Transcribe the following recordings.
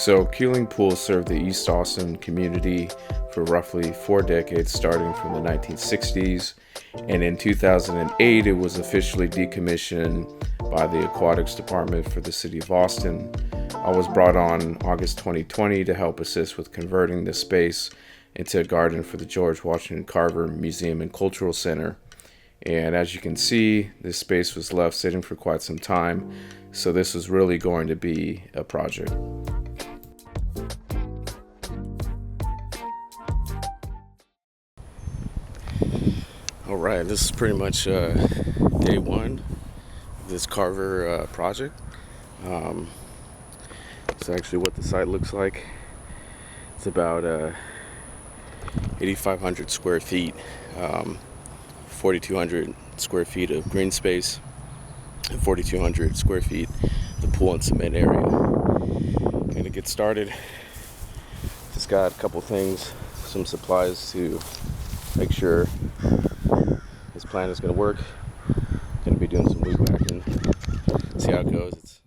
So Kealing Pool served the East Austin community for roughly 4 decades, starting from the 1960s. And in 2008, it was officially decommissioned by the Aquatics Department for the City of Austin. I was brought on August 2020 to help assist with converting the space into a garden for the George Washington Carver Museum and Cultural Center. And as you can see, this space was left sitting for quite some time, so this was really going to be a project. All right, this is pretty much day one of this Carver project. It's actually what the site looks like. It's about 8,500 square feet, 4,200 square feet of green space, and 4,200 square feet the pool and cement area. And to get started, just got a couple things, some supplies to make sure this plan is going to work. Going to be doing some weed whacking, see how it goes.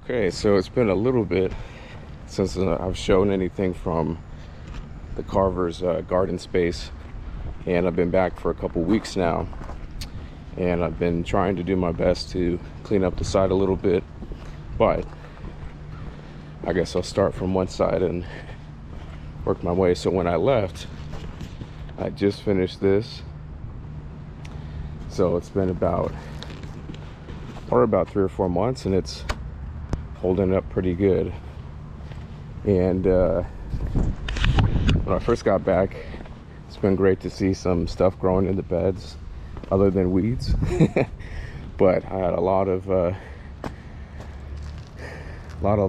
Okay, so it's been a little bit since I've shown anything from the Carver's garden space, and I've been back for a couple weeks now, and I've been trying to do my best to clean up the side a little bit, but I guess I'll start from one side and work my way. So when I left, I just finished this, so it's been about 3 or 4 months, and it's holding up pretty good. And when I first got back, it's been great to see some stuff growing in the beds other than weeds. But I had a lot of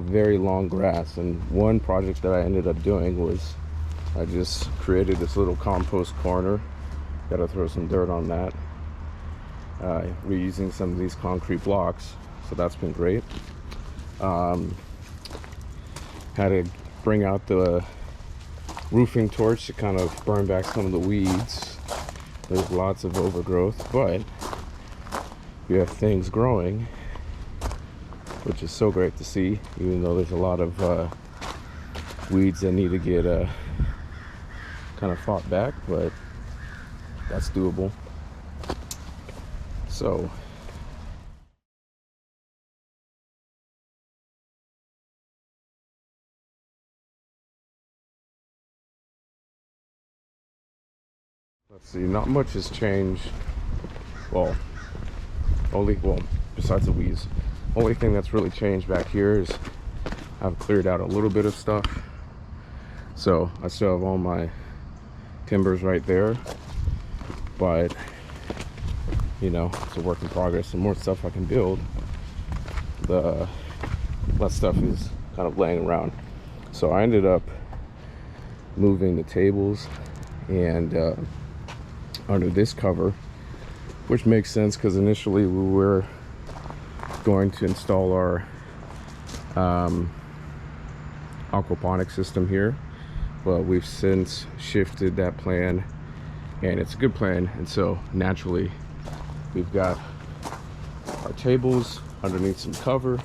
very long grass, and one project that I ended up doing was I just created this little compost corner. Gotta throw some dirt on that, reusing some of these concrete blocks, so that's been great. Had to bring out the roofing torch to kind of burn back some of the weeds. There's lots of overgrowth, but we have things growing, which is so great to see, even though there's a lot of weeds that need to get kind of fought back, but that's doable. So let's see, not much has changed. Well, besides the weeds, only thing that's really changed back here is I've cleared out a little bit of stuff. So I still have all my timbers right there, but you know, it's a work in progress. The more stuff I can build, the less stuff is kind of laying around. So I ended up moving the tables and under this cover, which makes sense because initially we were going to install our aquaponics system here, but we've since shifted that plan, and it's a good plan. And so naturally we've got our tables underneath some cover,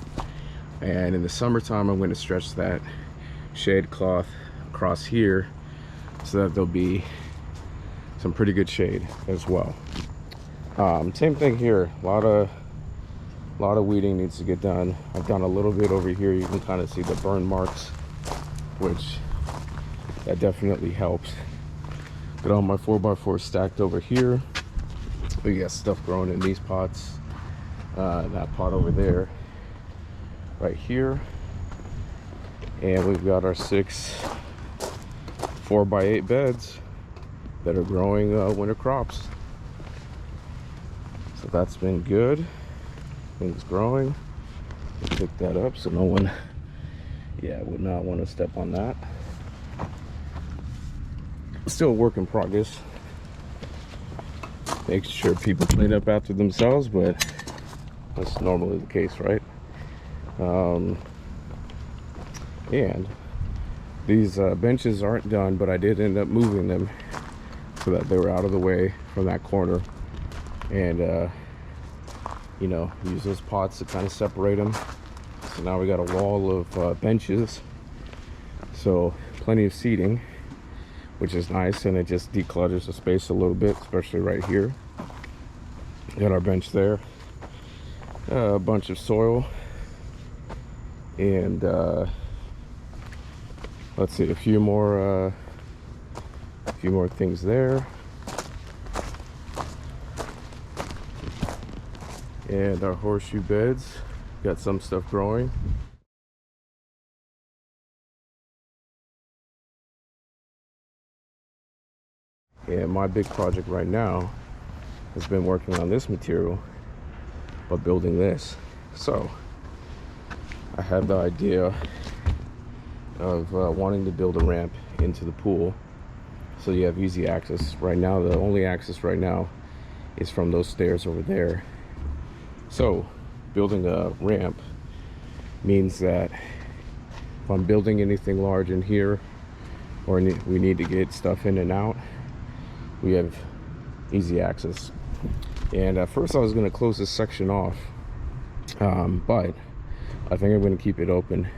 and in the summertime I'm going to stretch that shade cloth across here so that there'll be some pretty good shade as well. Same thing here, a lot of weeding needs to get done. I've done a little bit over here. You can kind of see the burn marks, which that definitely helps. Got all my 4x4 stacked over here. We got stuff growing in these pots, that pot over there, right here, and we've got our 6 4x8 beds that are growing winter crops. So that's been good. Things growing. Pick that up so no one, would not want to step on that. Still a work in progress. Make sure people clean up after themselves, but that's normally the case, right? And these benches aren't done, but I did end up moving them so that they were out of the way from that corner, and you know, use those pots to kind of separate them. So now we got a wall of benches, so plenty of seating, which is nice, and it just declutters the space a little bit, especially right here. Got our bench there, a bunch of soil, and let's see, a few more things there, and our horseshoe beds got some stuff growing. And my big project right now has been working on this material, but building this. So I had the idea of wanting to build a ramp into the pool so you have easy access. Right now, the only access right now is from those stairs over there. So building a ramp means that if I'm building anything large in here, or we need to get stuff in and out, we have easy access. And at first I was going to close this section off, but I think I'm going to keep it open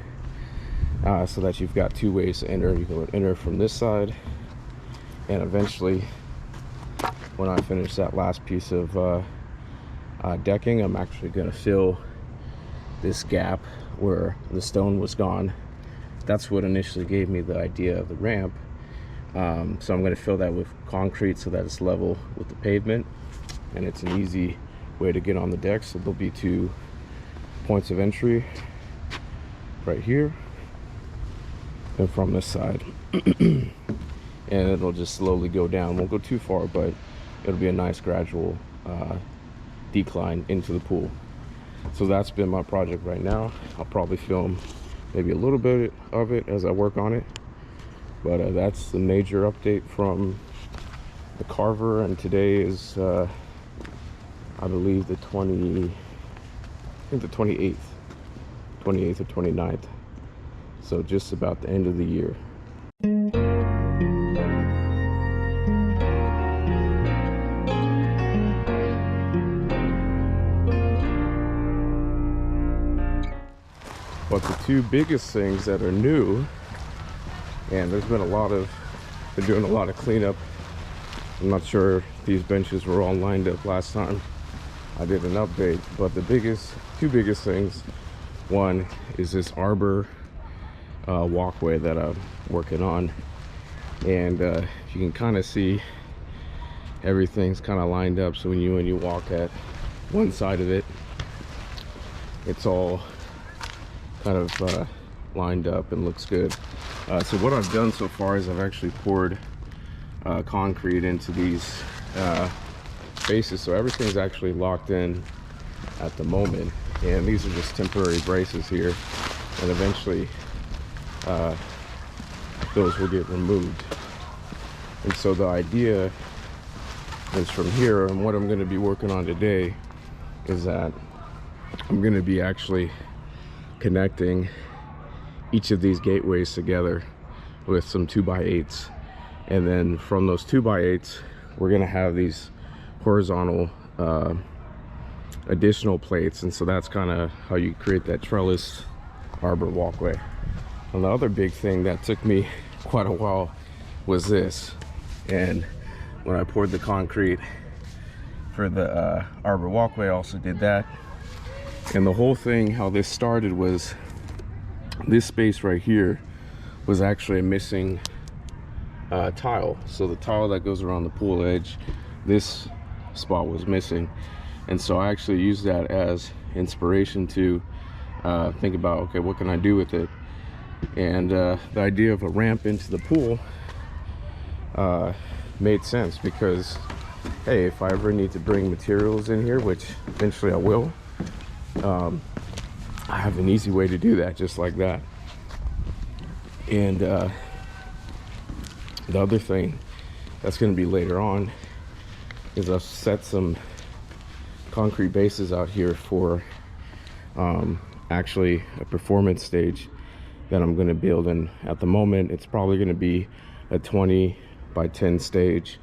so that you've got two ways to enter. You can enter from this side, and eventually when I finish that last piece of decking, I'm actually going to fill this gap where the stone was gone. That's what initially gave me the idea of the ramp. So I'm going to fill that with concrete so that it's level with the pavement, and it's an easy way to get on the deck. So there'll be two points of entry right here and from this side. And it'll just slowly go down. Won't go too far, but it'll be a nice gradual decline into the pool. So that's been my project right now. I'll probably film maybe a little bit of it as I work on it, but that's the major update from the Carver. And today is I believe the 28th or 29th, so just about the end of the year. But the two biggest things that are new, and there's been been doing a lot of cleanup. I'm not sure if these benches were all lined up last time I did an update, but the two biggest things, one is this arbor walkway that I'm working on, and you can kind of see everything's kind of lined up. So when you walk at one side of it, it's all kind of lined up and looks good. So what I've done so far is I've actually poured concrete into these bases, so everything's actually locked in at the moment, and these are just temporary braces here, and eventually those will get removed. And so the idea is from here, and what I'm going to be working on today is that I'm going to be actually connecting each of these gateways together with some 2x8s, and then from those 2x8s we're going to have these horizontal additional plates, and so that's kind of how you create that trellis arbor walkway. And the other big thing that took me quite a while was this, and when I poured the concrete for the arbor walkway, I also did that. And the whole thing, how this started, was this space right here was actually a missing tile. So the tile that goes around the pool edge, this spot was missing, and so I actually used that as inspiration to think about, okay, what can I do with it? And the idea of a ramp into the pool made sense, because hey, if I ever need to bring materials in here, which eventually I will, I have an easy way to do that, just like that. And the other thing that's going to be later on is I've set some concrete bases out here for actually a performance stage that I'm going to build. And at the moment it's probably going to be a 20 by 10 stage,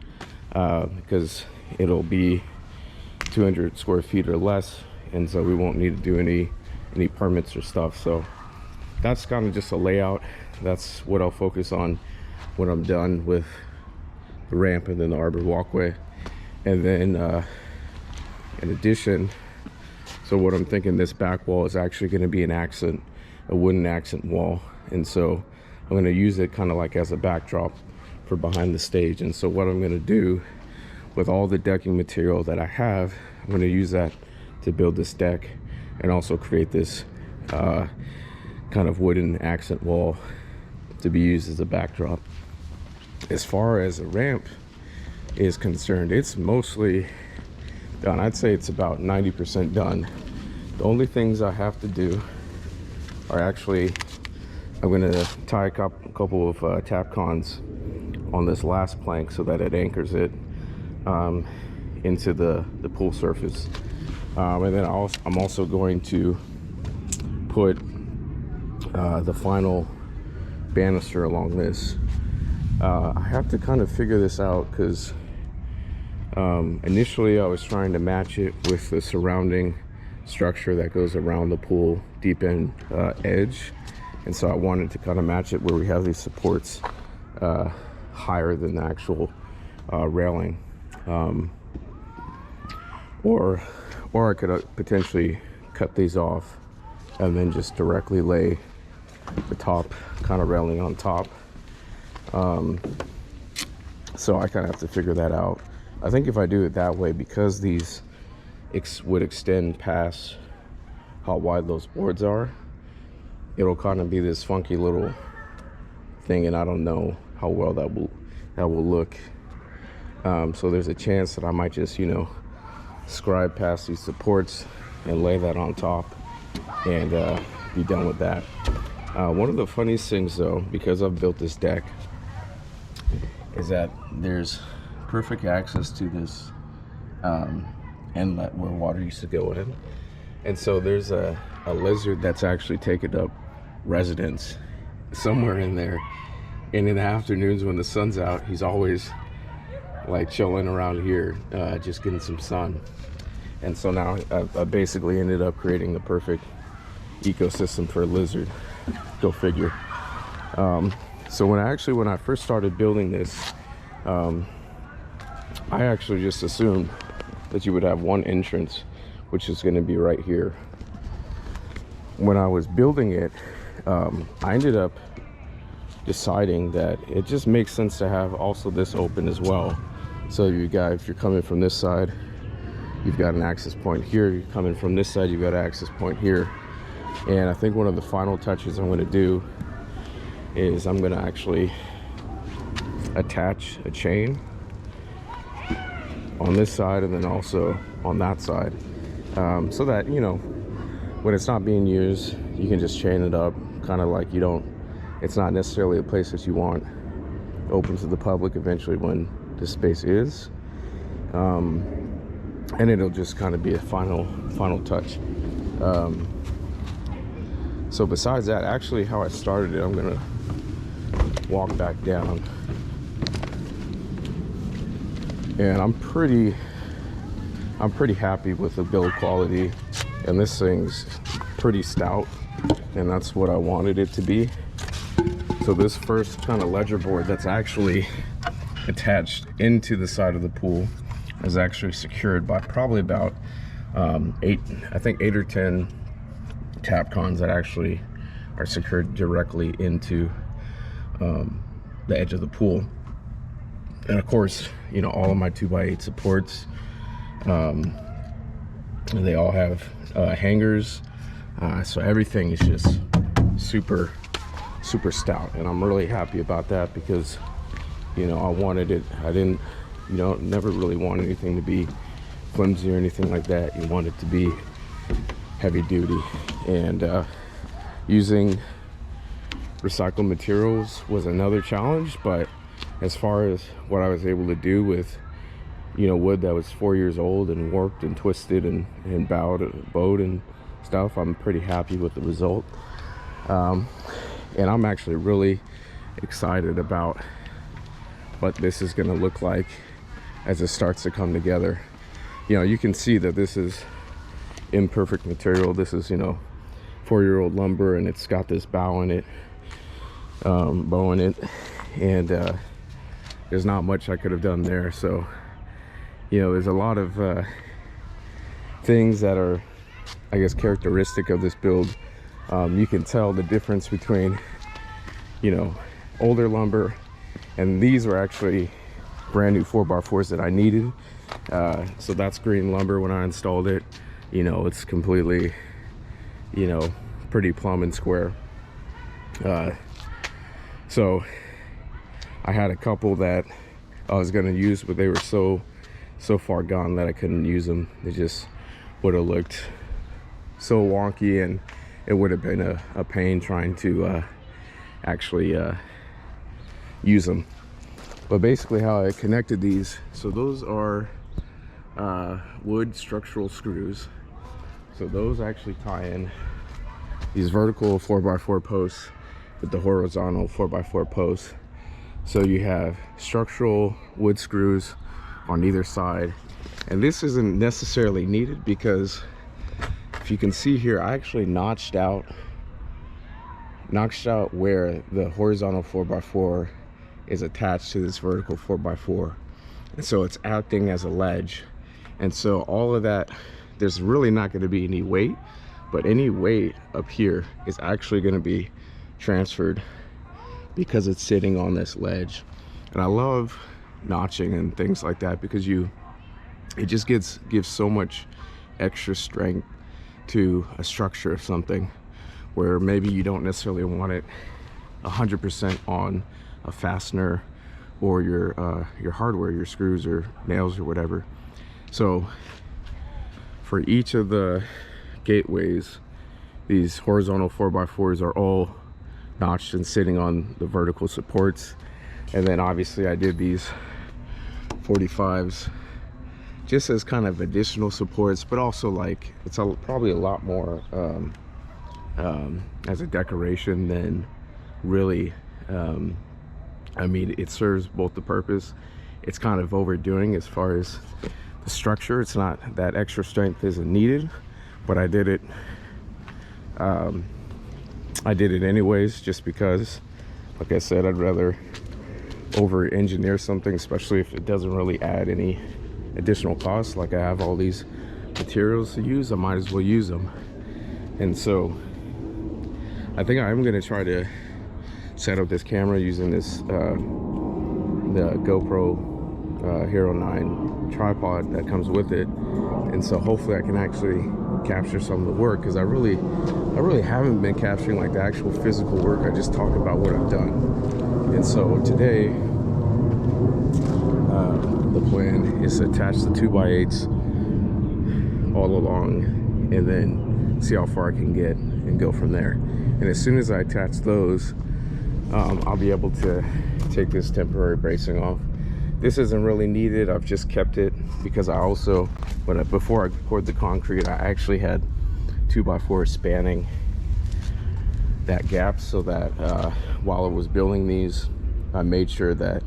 because it'll be 200 square feet or less, and so we won't need to do any permits or stuff. So that's kind of just a layout. That's what I'll focus on when I'm done with the ramp and then the arbor walkway. And then in addition, so what I'm thinking, this back wall is actually going to be a wooden accent wall, and so I'm going to use it kind of like as a backdrop for behind the stage. And so what I'm going to do with all the decking material that I have, I'm going to use that to build this deck and also create this kind of wooden accent wall to be used as a backdrop. As far as the ramp is concerned, it's mostly done. I'd say it's about 90% done. The only things I have to do are actually, I'm going to tie a couple of tap cons on this last plank so that it anchors it into the pool surface. And then I'm also going to put the final banister along this. I have to kind of figure this out, because initially I was trying to match it with the surrounding structure that goes around the pool deep end edge, and so I wanted to kind of match it where we have these supports higher than the actual railing, or I could potentially cut these off and then just directly lay the top kind of railing on top. So I kind of have to figure that out. I think if I do it that way, because these would extend past how wide those boards are, it'll kind of be this funky little thing, and I don't know how well that will look. So there's a chance that I might just, you know, scribe past these supports and lay that on top and be done with that. One of the funniest things though, because I've built this deck, is that there's perfect access to this inlet where water used to go in, and so there's a lizard that's actually taken up residence somewhere in there, and in the afternoons when the sun's out, he's always like chilling around here, just getting some sun. And so now I basically ended up creating the perfect ecosystem for a lizard. Go figure. So when I first started building this, I actually just assumed that you would have one entrance, which is going to be right here. When I was building it, I ended up deciding that it just makes sense to have also this open as well. So if you're coming from this side, you've got an access point here. You're coming from this side, you've got an access point here. And I think one of the final touches I'm going to do is I'm going to actually attach a chain on this side and then also on that side, so that, you know, when it's not being used, you can just chain it up, kind of like it's not necessarily a place that you want open to the public eventually when this space is, and it'll just kind of be a final touch. So besides that, actually how I started it, I'm gonna walk back down, and I'm pretty happy with the build quality, and this thing's pretty stout, and that's what I wanted it to be. So this first kind of ledger board that's actually attached into the side of the pool is actually secured by probably about 8 or 10 Tapcons that actually are secured directly into the edge of the pool. And of course, you know, all of my 2x8 supports, they all have hangers, so everything is just super stout, and I'm really happy about that because, you know, I wanted it. I didn't, you know, never really want anything to be flimsy or anything like that. You want it to be heavy duty, and using recycled materials was another challenge. But as far as what I was able to do with, you know, wood that was 4 years old and warped and twisted and bowed and stuff, I'm pretty happy with the result. And I'm actually really excited about what this is going to look like as it starts to come together. You know, you can see that this is imperfect material. This is, you know, 4-year-old lumber, and it's got this bow in it, and there's not much I could have done there. So, you know, there's a lot of things that are, I guess, characteristic of this build. You can tell the difference between, you know, older lumber, and these were actually brand new 4x4s that I needed. So that's green lumber. When I installed it, you know, it's completely, you know, pretty plumb and square. So I had a couple that I was going to use, but they were so far gone that I couldn't use them. They just would have looked so wonky, and it would have been a pain trying to actually use them. But basically how I connected these, so those are wood structural screws. So those actually tie in these vertical 4x4 posts with the horizontal 4x4 posts. So you have structural wood screws on either side, and this isn't necessarily needed because if you can see here, I actually notched out where the horizontal 4x4 is attached to this vertical 4x4, and so it's acting as a ledge. And so all of that, there's really not going to be any weight, but any weight up here is actually going to be transferred because it's sitting on this ledge. And I love notching and things like that because it just gives so much extra strength to a structure of something where maybe you don't necessarily want it 100% on a fastener or your hardware, your screws or nails or whatever. So for each of the gateways, these horizontal 4x4s are all notched and sitting on the vertical supports. And then obviously I did these 45s just as kind of additional supports, but also like it's probably a lot more as a decoration than really I mean, it serves both the purpose. It's kind of overdoing as far as the structure. It's not that extra strength isn't needed, but I did it anyways, just because, like I said, I'd rather over engineer something, especially if it doesn't really add any additional costs. Like I have all these materials to use, I might as well use them. And so I think I'm gonna try to set up this camera using this the GoPro Hero 9 tripod that comes with it, and so hopefully I can actually capture some of the work, because I really haven't been capturing like the actual physical work. I just talk about what I've done. And so today the plan is to attach the 2x8s all along and then see how far I can get and go from there. And as soon as I attach those, I'll be able to take this temporary bracing off. This isn't really needed. I've just kept it because I also, before I poured the concrete, I actually had 2x4 spanning that gap, so that while I was building these, I made sure that,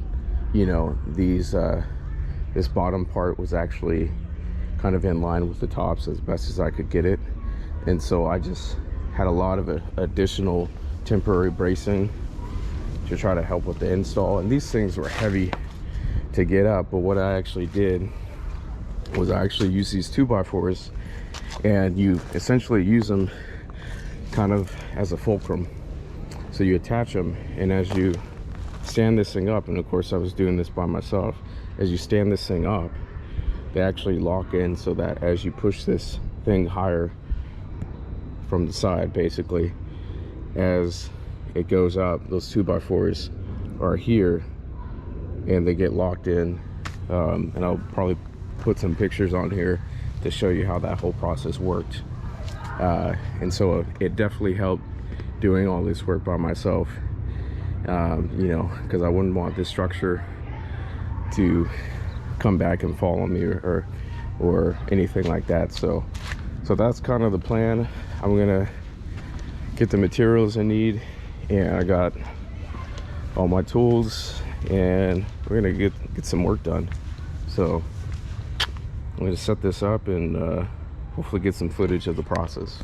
you know, these this bottom part was actually kind of in line with the tops as best as I could get it. And so I just had a lot of additional temporary bracing to try to help with the install. And these things were heavy to get up, but what I actually did was I actually used these 2x4s, and you essentially use them kind of as a fulcrum. So you attach them, and as you stand this thing up, and of course I was doing this by myself, as you stand this thing up, they actually lock in, so that as you push this thing higher from the side, basically, as it goes up, those 2x4s are here and they get locked in. And I'll probably put some pictures on here to show you how that whole process worked. And so it definitely helped doing all this work by myself, you know, because I wouldn't want this structure to come back and fall on me or anything like that. So that's kind of the plan. I'm gonna get the materials I need, and I got all my tools, and we're gonna get some work done. So I'm gonna set this up and hopefully get some footage of the process.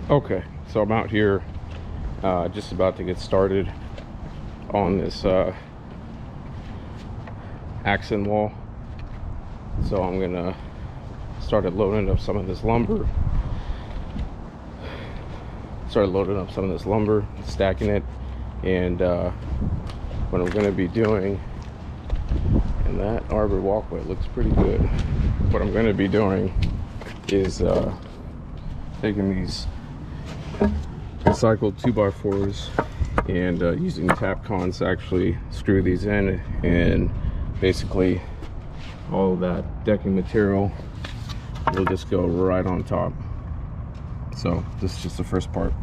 Okay, so I'm out here just about to get started on this accent wall. So I'm gonna start loading up some of this lumber. Stacking it, and what I'm gonna be doing, and that arbor walkway looks pretty good. What I'm gonna be doing is taking these recycled 2x4s and using Tapcons to actually screw these in, and basically all of that decking material will just go right on top. So this is just the first part.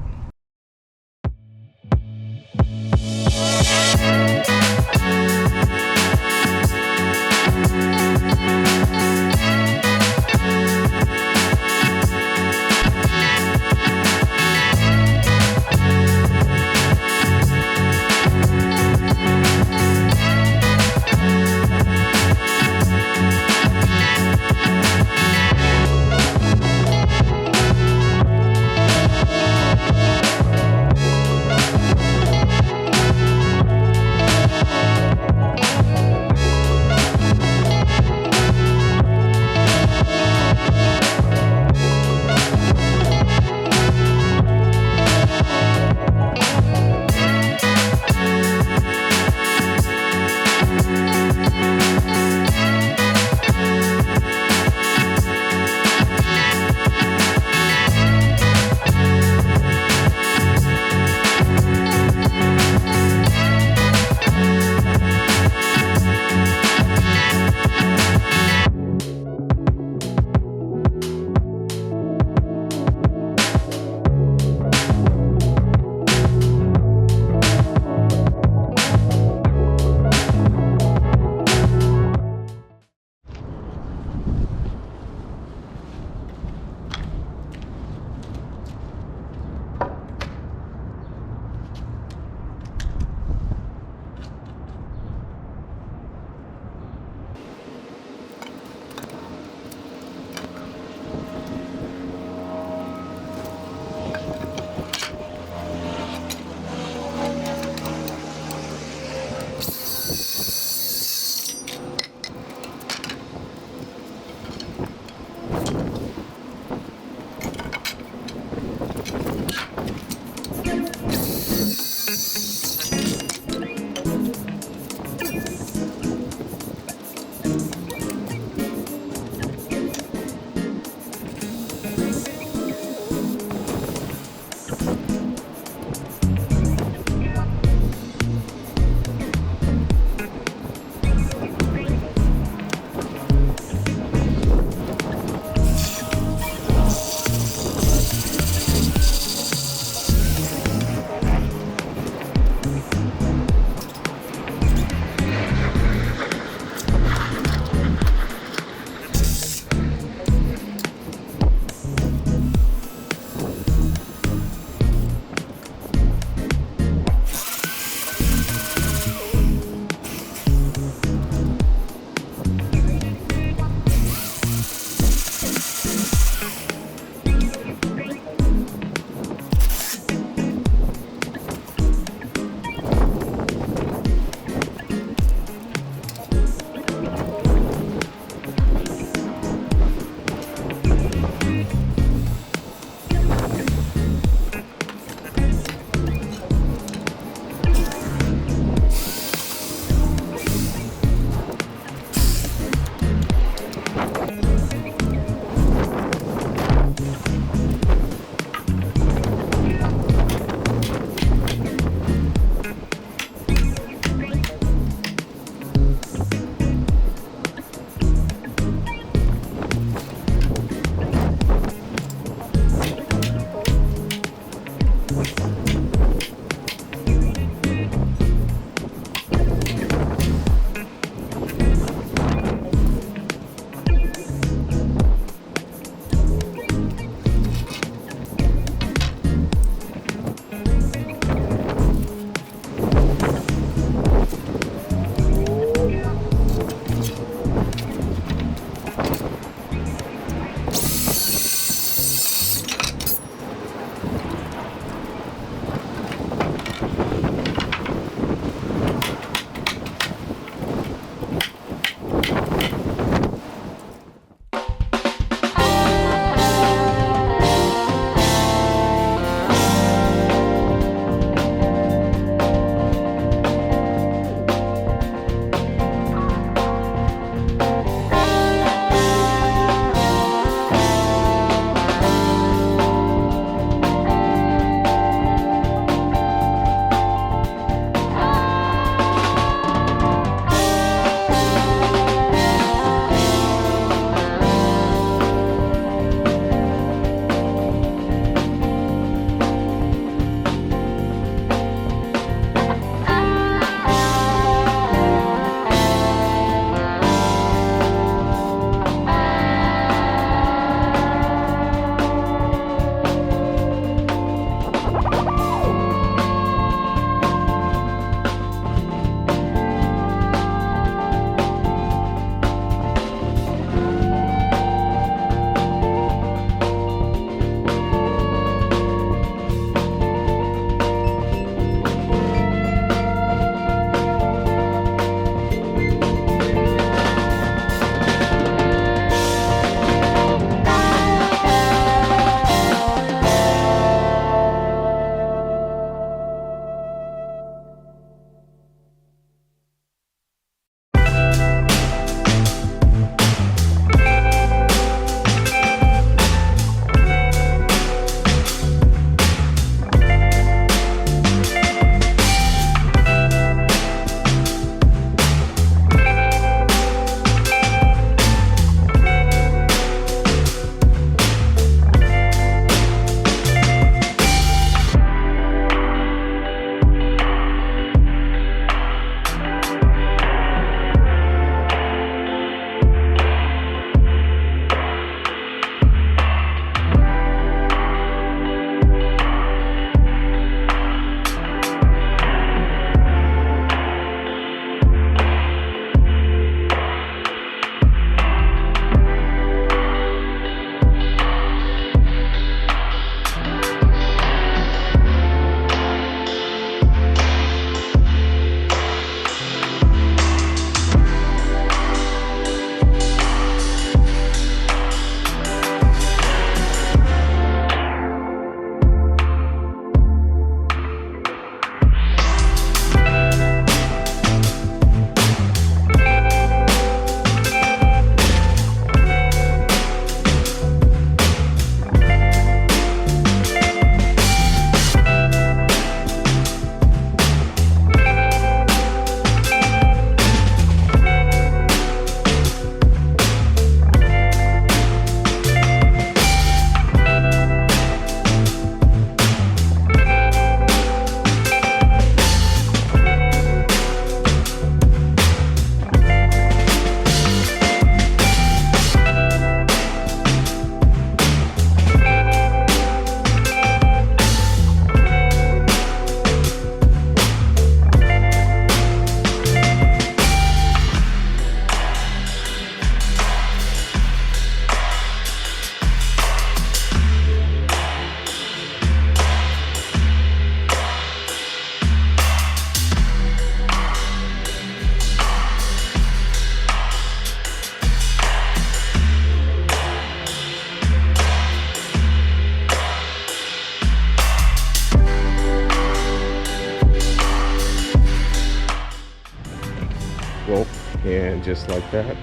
And just like that,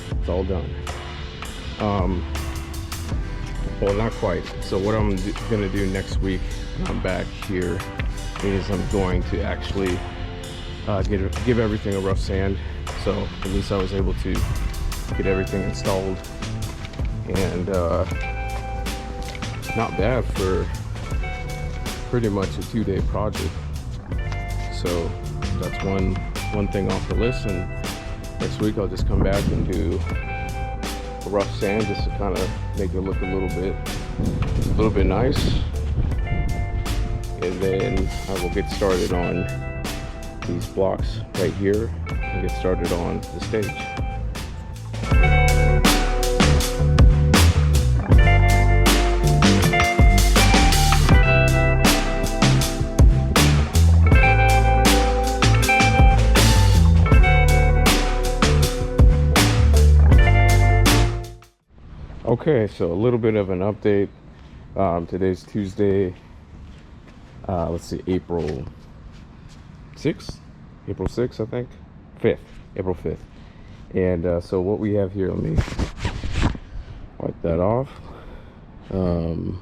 it's all done. Well, not quite. So what I'm gonna do next week when I'm back here is I'm going to actually give everything a rough sand. So at least I was able to get everything installed, and not bad for pretty much a 2-day project. So that's one thing off the list, and next week I'll just come back and do a rough sand just to kind of make it look a little bit nice, and then I will get started on these blocks right here and get started on the stage. Okay, so a little bit of an update. Today's Tuesday. Let's see, April 6th, I think. 5th, April 5th. And so what we have here, let me wipe that off. A little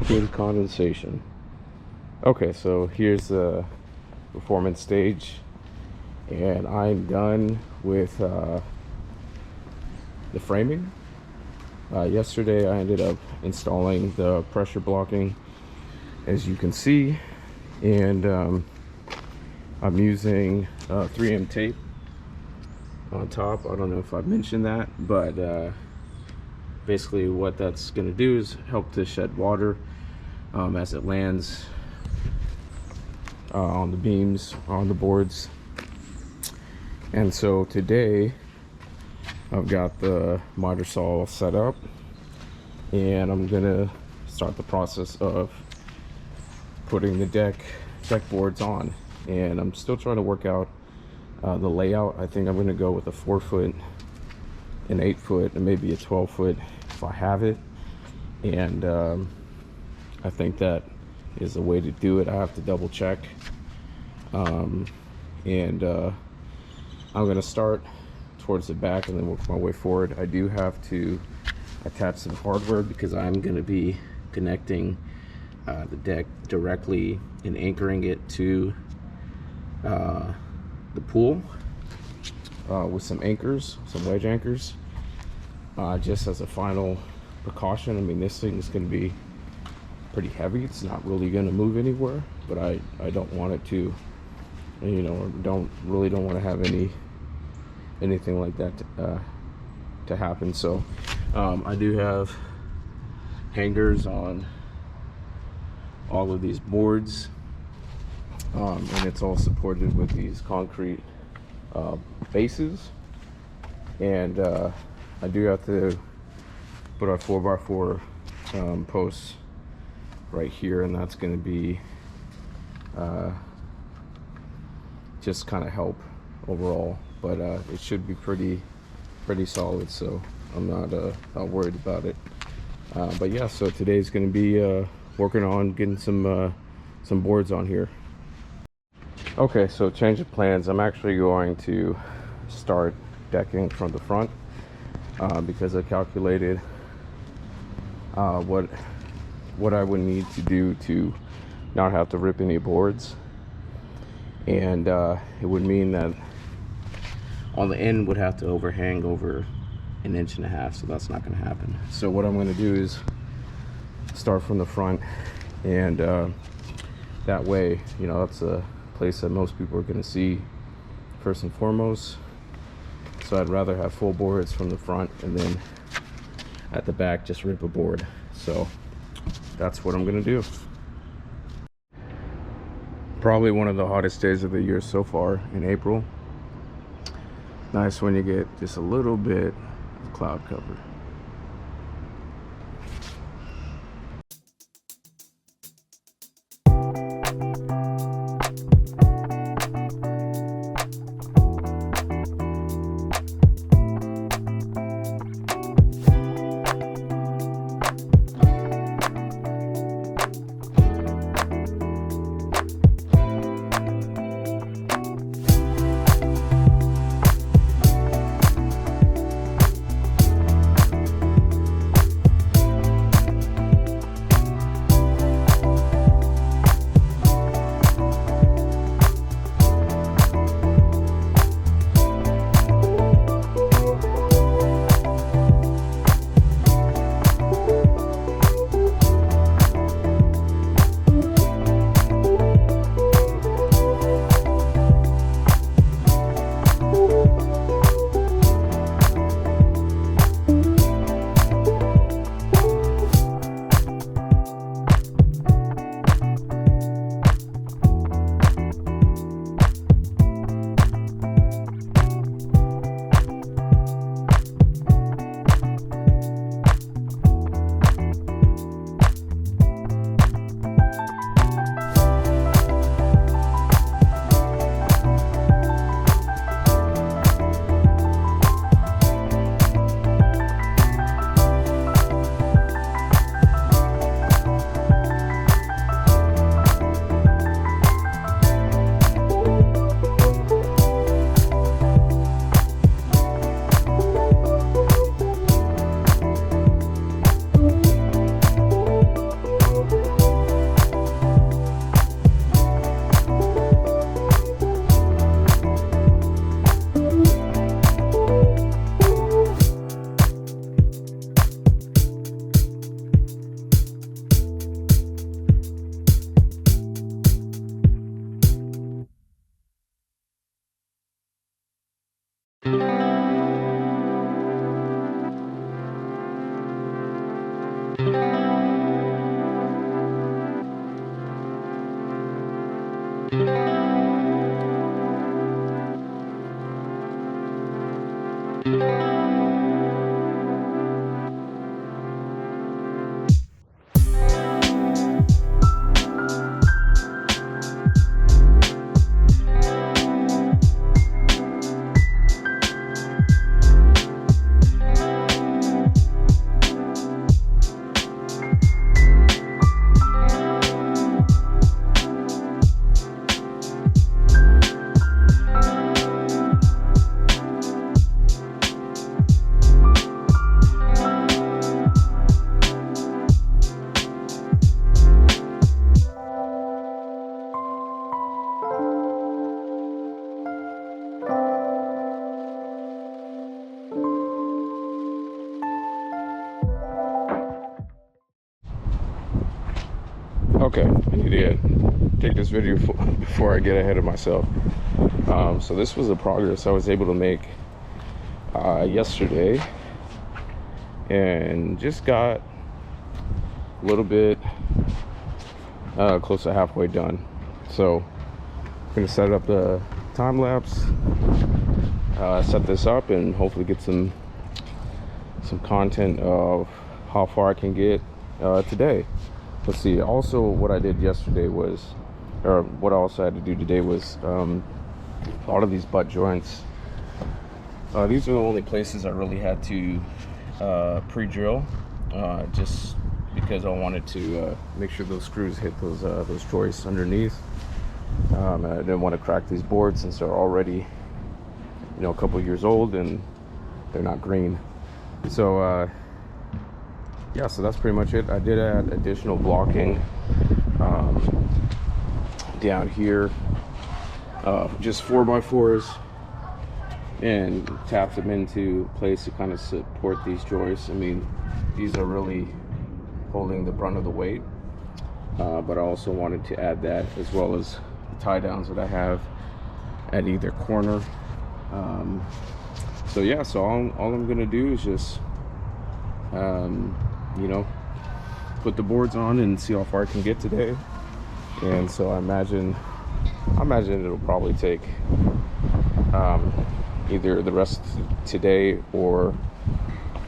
bit of condensation. Okay, so here's the performance stage, and I'm done with the framing. Yesterday I ended up installing the pressure blocking, as you can see, and I'm using 3M tape on top. I don't know if I've mentioned that, but basically what that's going to do is help to shed water as it lands on the beams, on the boards. And so today I've got the miter saw set up, and I'm gonna start the process of putting the deck boards on. And I'm still trying to work out the layout. I think I'm gonna go with a 4-foot, an 8-foot, and maybe a 12-foot if I have it. And I think that is the way to do it. I have to double check. I'm gonna start towards the back and then work my way forward. I do have to attach some hardware because I'm going to be connecting the deck directly and anchoring it to the pool with some anchors, some wedge anchors, just as a final precaution. I mean, this thing is going to be pretty heavy. It's not really going to move anywhere, but I don't want it to, you know, don't want to have anything like that to happen. So I do have hangers on all of these boards, and it's all supported with these concrete bases. And I do have to put our 4x4 posts right here, and that's going to be just kind of help overall. But it should be pretty solid, so I'm not worried about it. But yeah, so today's going to be working on getting some boards on here. Okay, so change of plans. I'm actually going to start decking from the front because I calculated what I would need to do to not have to rip any boards, and it would mean that on the end would have to overhang over 1.5 inches, so that's not going to happen. So what I'm going to do is start from the front, and that way, you know, that's a place that most people are going to see first and foremost. So I'd rather have full boards from the front, and then at the back just rip a board. So that's what I'm going to do. Probably one of the hottest days of the year so far in April. Nice when you get just a little bit of cloud cover. Okay, I need to take this video before I get ahead of myself. So this was the progress I was able to make yesterday, and just got a little bit close to halfway done. So I'm gonna set up the time lapse, set this up, and hopefully get some content of how far I can get today. Let's see. Also, what I did yesterday was, or what I also had to do today was, a lot of these butt joints. These are the only places I really had to pre-drill, just because I wanted to make sure those screws hit those joists underneath. I didn't want to crack these boards since they're already, a couple years old and they're not green. So yeah, so that's pretty much it. I did add additional blocking down here, just 4x4s, and tapped them into place to kind of support these joists. I mean, these are really holding the brunt of the weight, but I also wanted to add that, as well as the tie downs that I have at either corner. So yeah, so all I'm gonna do is just put the boards on and see how far I can get today. And so I imagine it'll probably take either the rest of today or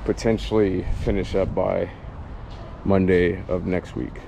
potentially finish up by Monday of next week.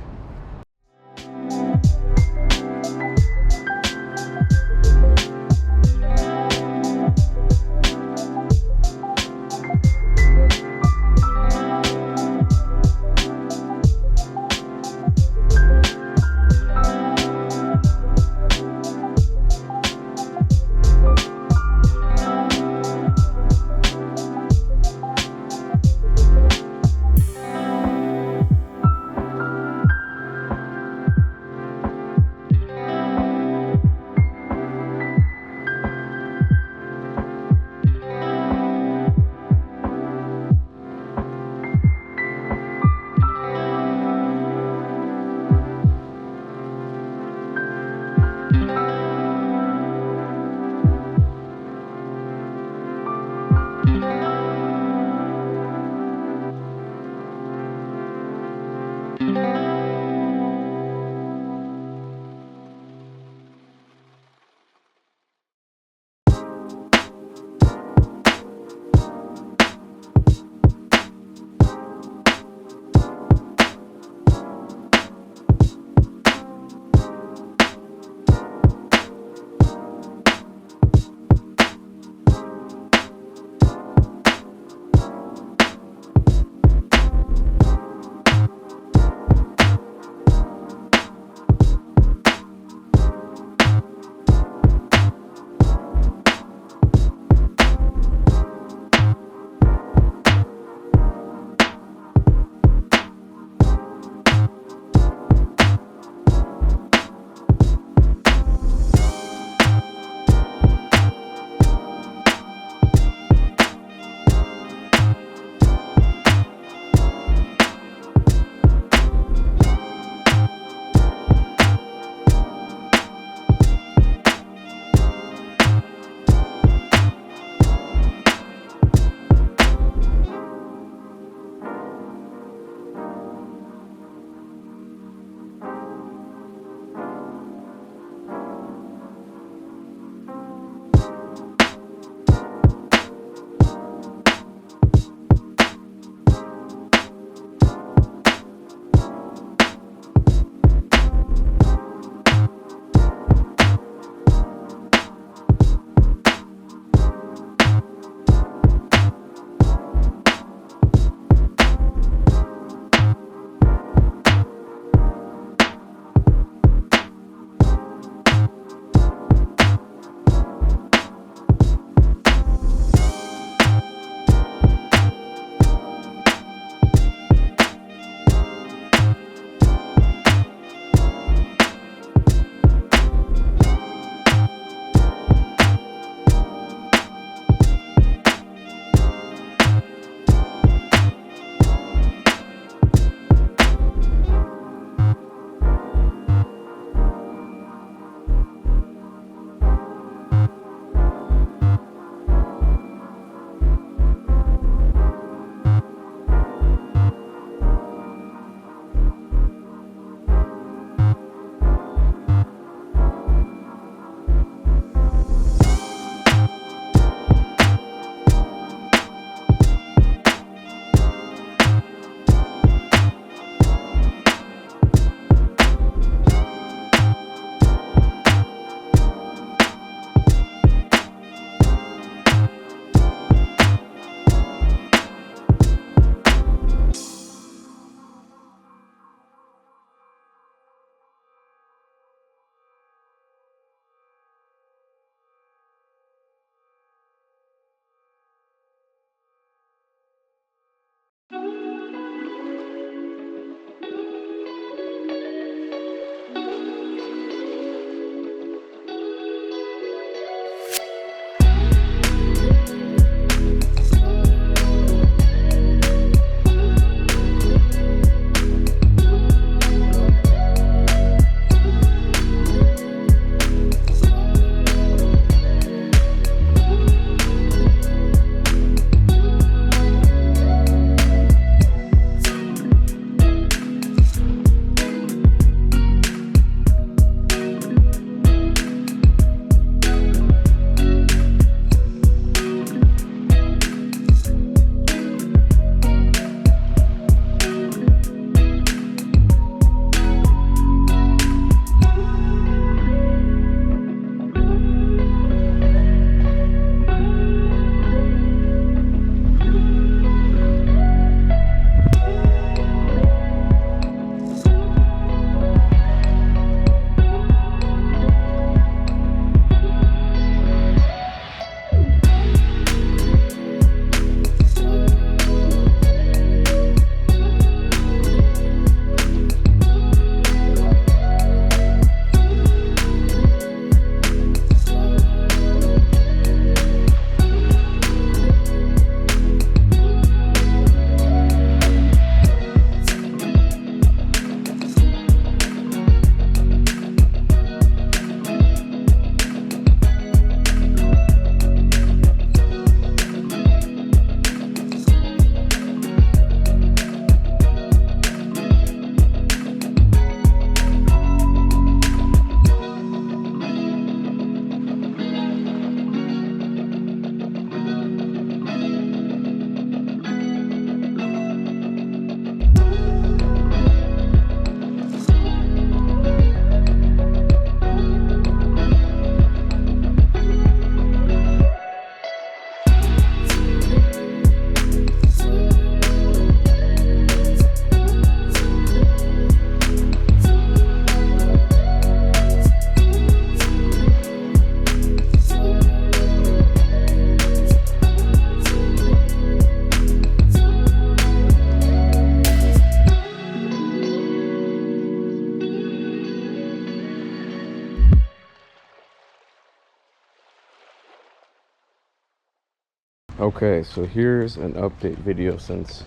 Okay, so here's an update video since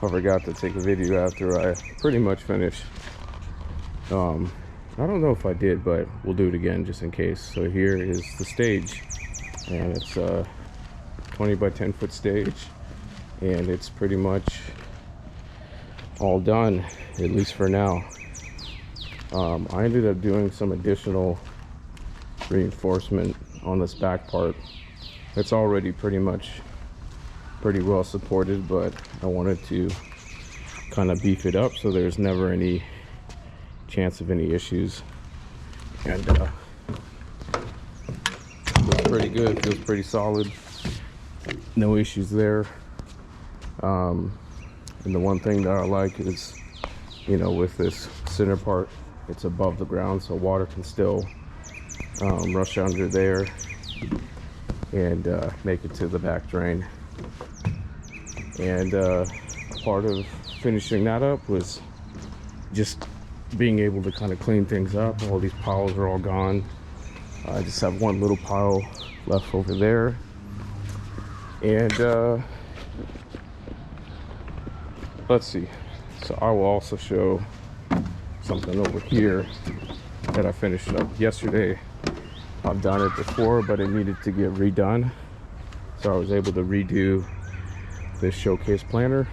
I forgot to take a video after I pretty much finished. I don't know if I did, but we'll do it again just in case. So here is the stage, and it's a 20 by 10 foot stage, and it's pretty much all done, at least for now. I ended up doing some additional reinforcement on this back part. It's already pretty well supported, but I wanted to kind of beef it up so there's never any chance of any issues. And looks pretty good, feels pretty solid, no issues there. And the one thing that I like is, you know, with this center part, it's above the ground, so water can still rush under there and make it to the back drain. And part of finishing that up was just being able to kind of clean things up. All these piles are all gone. I just have one little pile left over there. And let's see. So I will also show something over here that I finished up yesterday. I've done it before, but it needed to get redone. So I was able to redo this showcase planter,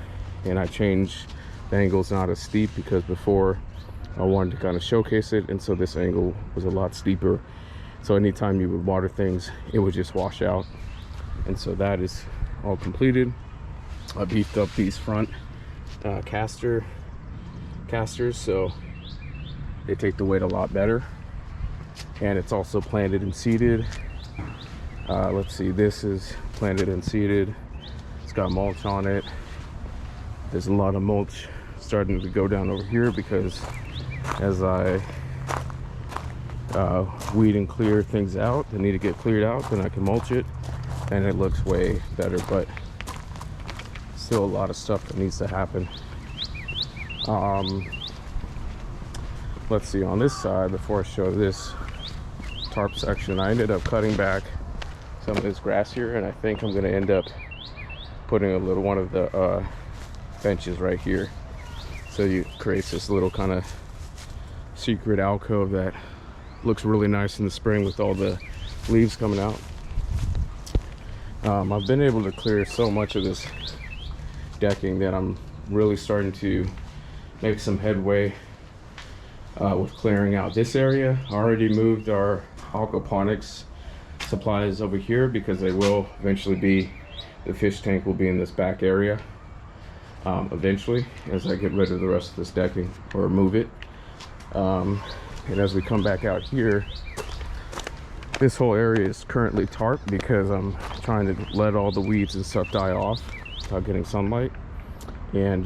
and I changed the angles not as steep because before I wanted to kind of showcase it, and so this angle was a lot steeper. So anytime you would water things, it would just wash out. And so that is all completed. I beefed up these front casters, so they take the weight a lot better. And it's also planted and seeded. Let's see, this is planted and seeded. It's got mulch on it. There's a lot of mulch starting to go down over here because as I weed and clear things out that need to get cleared out, then I can mulch it and it looks way better. But still a lot of stuff that needs to happen. Let's see, on this side, before I show this tarp section, I ended up cutting back some of this grass here, and I think I'm going to end up putting a little one of the benches right here. So it creates this little kind of secret alcove that looks really nice in the spring with all the leaves coming out. I've been able to clear so much of this decking that I'm really starting to make some headway with clearing out this area. I already moved our aquaponics supplies over here because they will eventually be, the fish tank will be in this back area eventually as I get rid of the rest of this decking or move it. And as we come back out here, this whole area is currently tarped because I'm trying to let all the weeds and stuff die off without getting sunlight. And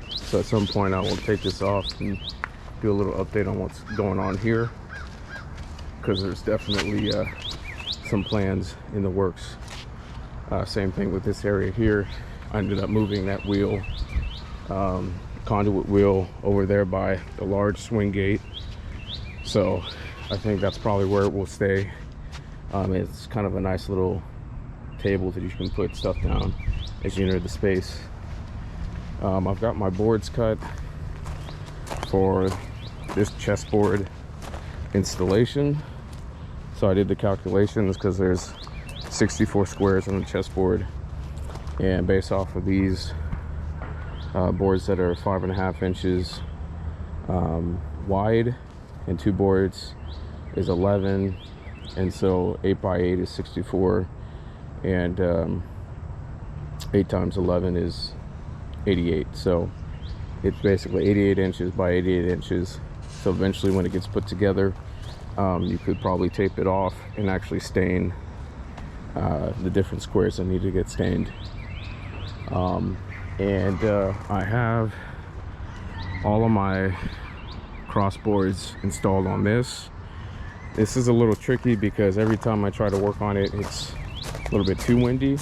so at some point I will take this off and do a little update on what's going on here, because there's definitely some plans in the works. Same thing with this area here. I ended up moving that wheel, conduit wheel, over there by the large swing gate. So I think that's probably where it will stay. It's kind of a nice little table that you can put stuff down as you enter the space. I've got my boards cut for this chessboard installation. So I did the calculations because there's 64 squares on the chessboard, and based off of these boards that are 5.5 inches wide, and 2 boards is 11, and so 8 by 8 is 64, and 8 times 11 is 88. So it's basically 88 inches by 88 inches. So eventually when it gets put together, you could probably tape it off and actually stain the different squares that need to get stained. And I have all of my crossboards installed on this. This is a little tricky because every time I try to work on it, it's a little bit too windy,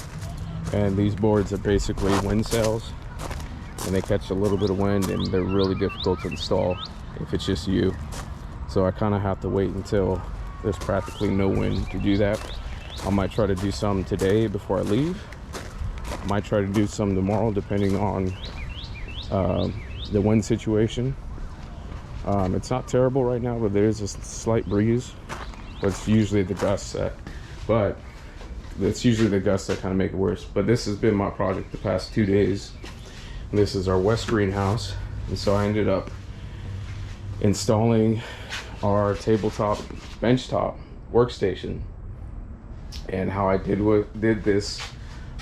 and these boards are basically wind sails, and they catch a little bit of wind and they're really difficult to install if it's just you. So I kind of have to wait until there's practically no wind to do that. I might try to do some today before I leave. I might try to do some tomorrow depending on the wind situation. It's not terrible right now, but there is a slight breeze. But it's usually the gusts that kind of make it worse. But this has been my project the past 2 days. And this is our west greenhouse, and so I ended up installing our tabletop benchtop workstation. And how I did this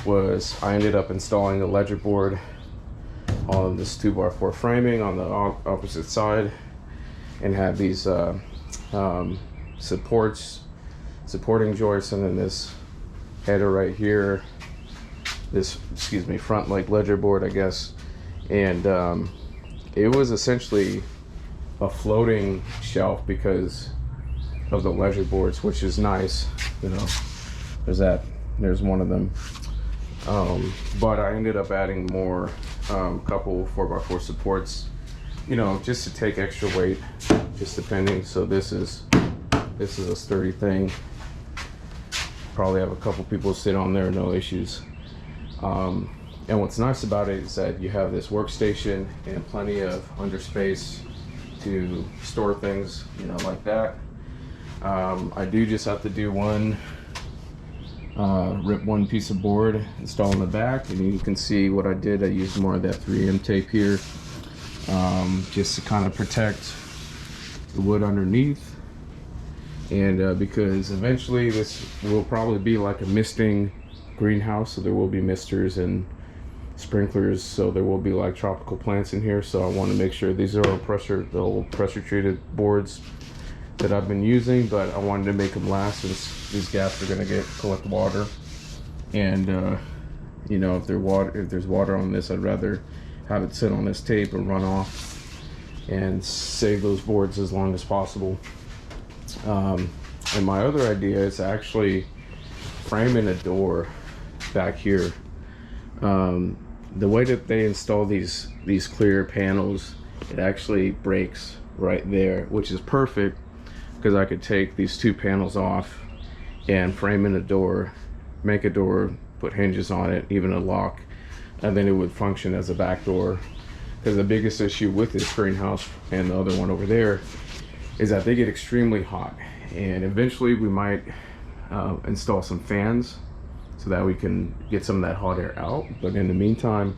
was I ended up installing a ledger board on this 2x4 framing on the opposite side, and have these supporting joists, and then this header right here, this front like ledger board, I guess. And it was essentially a floating shelf because of the ledger boards, which is nice, you know. There's one of them. But I ended up adding more, couple 4x4 supports, you know, just to take extra weight, just depending. So this is a sturdy thing. Probably have a couple people sit on there, no issues. And what's nice about it is that you have this workstation and plenty of under space to store things, you know, like that. I do just have to do rip one piece of board, install in the back, and you can see what I did. I used more of that 3M tape here, just to kind of protect the wood underneath. And because eventually this will probably be like a misting greenhouse, so there will be misters and sprinklers, so there will be like tropical plants in here. So I want to make sure these are the old pressure treated boards that I've been using, but I wanted to make them last, since these gaps are going to collect water. And you know, if there's water on this, I'd rather have it sit on this tape or run off and save those boards as long as possible. And my other idea is actually framing a door back here. The way that they install these clear panels, it actually breaks right there, which is perfect, because I could take these two panels off and frame in a door, make a door, put hinges on it, even a lock, and then it would function as a back door. Because the biggest issue with this greenhouse and the other one over there is that they get extremely hot, and eventually we might install some fans so that we can get some of that hot air out. But in the meantime,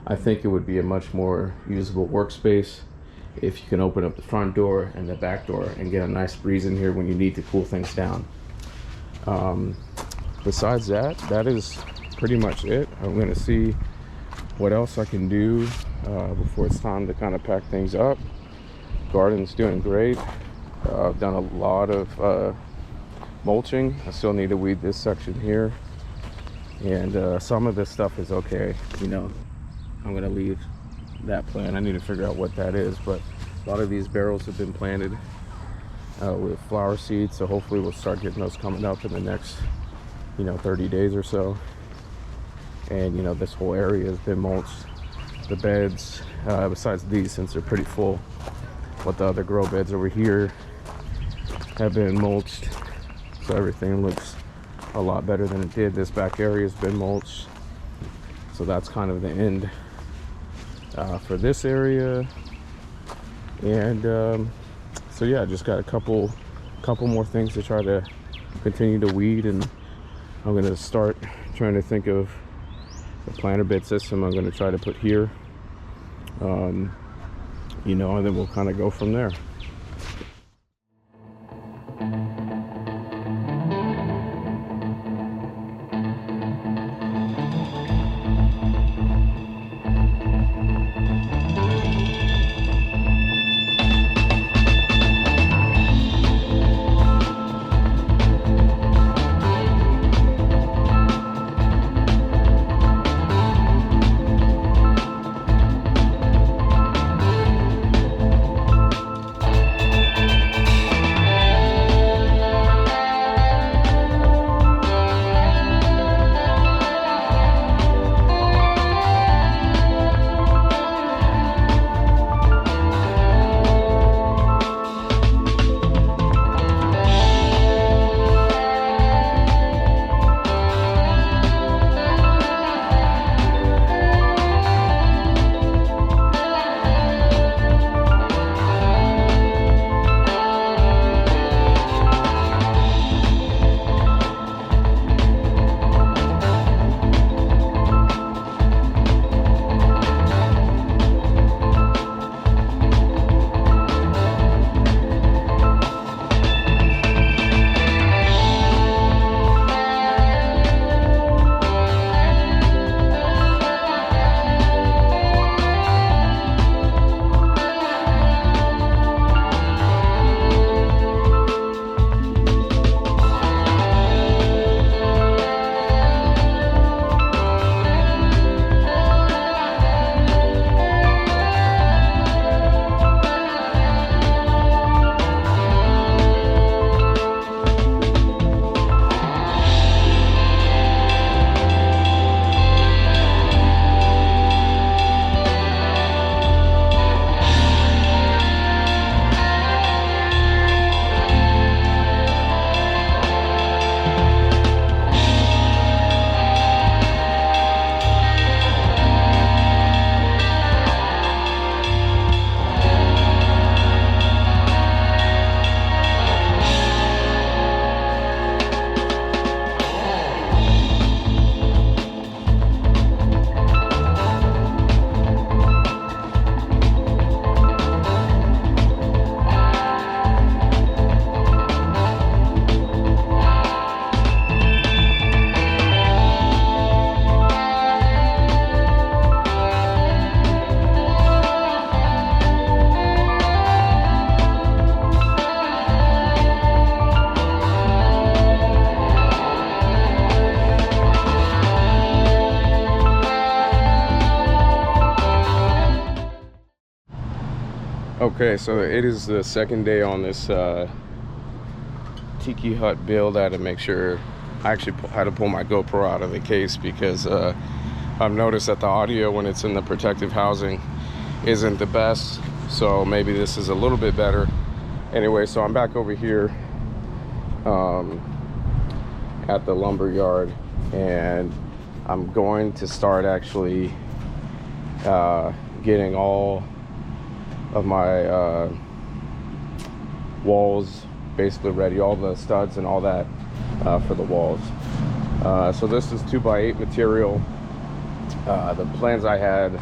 I think it would be a much more usable workspace if you can open up the front door and the back door and get a nice breeze in here when you need to cool things down. Besides that is pretty much it. I'm gonna see what else I can do before it's time to kind of pack things up. Garden's doing great. I've done a lot of mulching. I still need to weed this section here, and some of this stuff is okay, you know. I'm gonna leave that plant. I need to figure out what that is, but a lot of these barrels have been planted with flower seeds, so hopefully we'll start getting those coming up in the next, you know, 30 days or so. And you know, this whole area has been mulched. The beds, besides these, since they're pretty full, but the other grow beds over here have been mulched, so everything looks a lot better than it did. This back area has been mulched, so that's kind of the end for this area. And so yeah, just got a couple more things to try to continue to weed, and I'm gonna start trying to think of the planter bed system I'm gonna try to put here, you know, and then we'll kind of go from there. Okay, so it is the second day on this tiki hut build. I had to make sure, I actually had to pull my GoPro out of the case because I've noticed that the audio when it's in the protective housing isn't the best, so maybe this is a little bit better. Anyway, so I'm back over here at the lumber yard, and I'm going to start actually getting all of my walls basically ready, all the studs and all that for the walls. So this is 2x8 material. The plans I had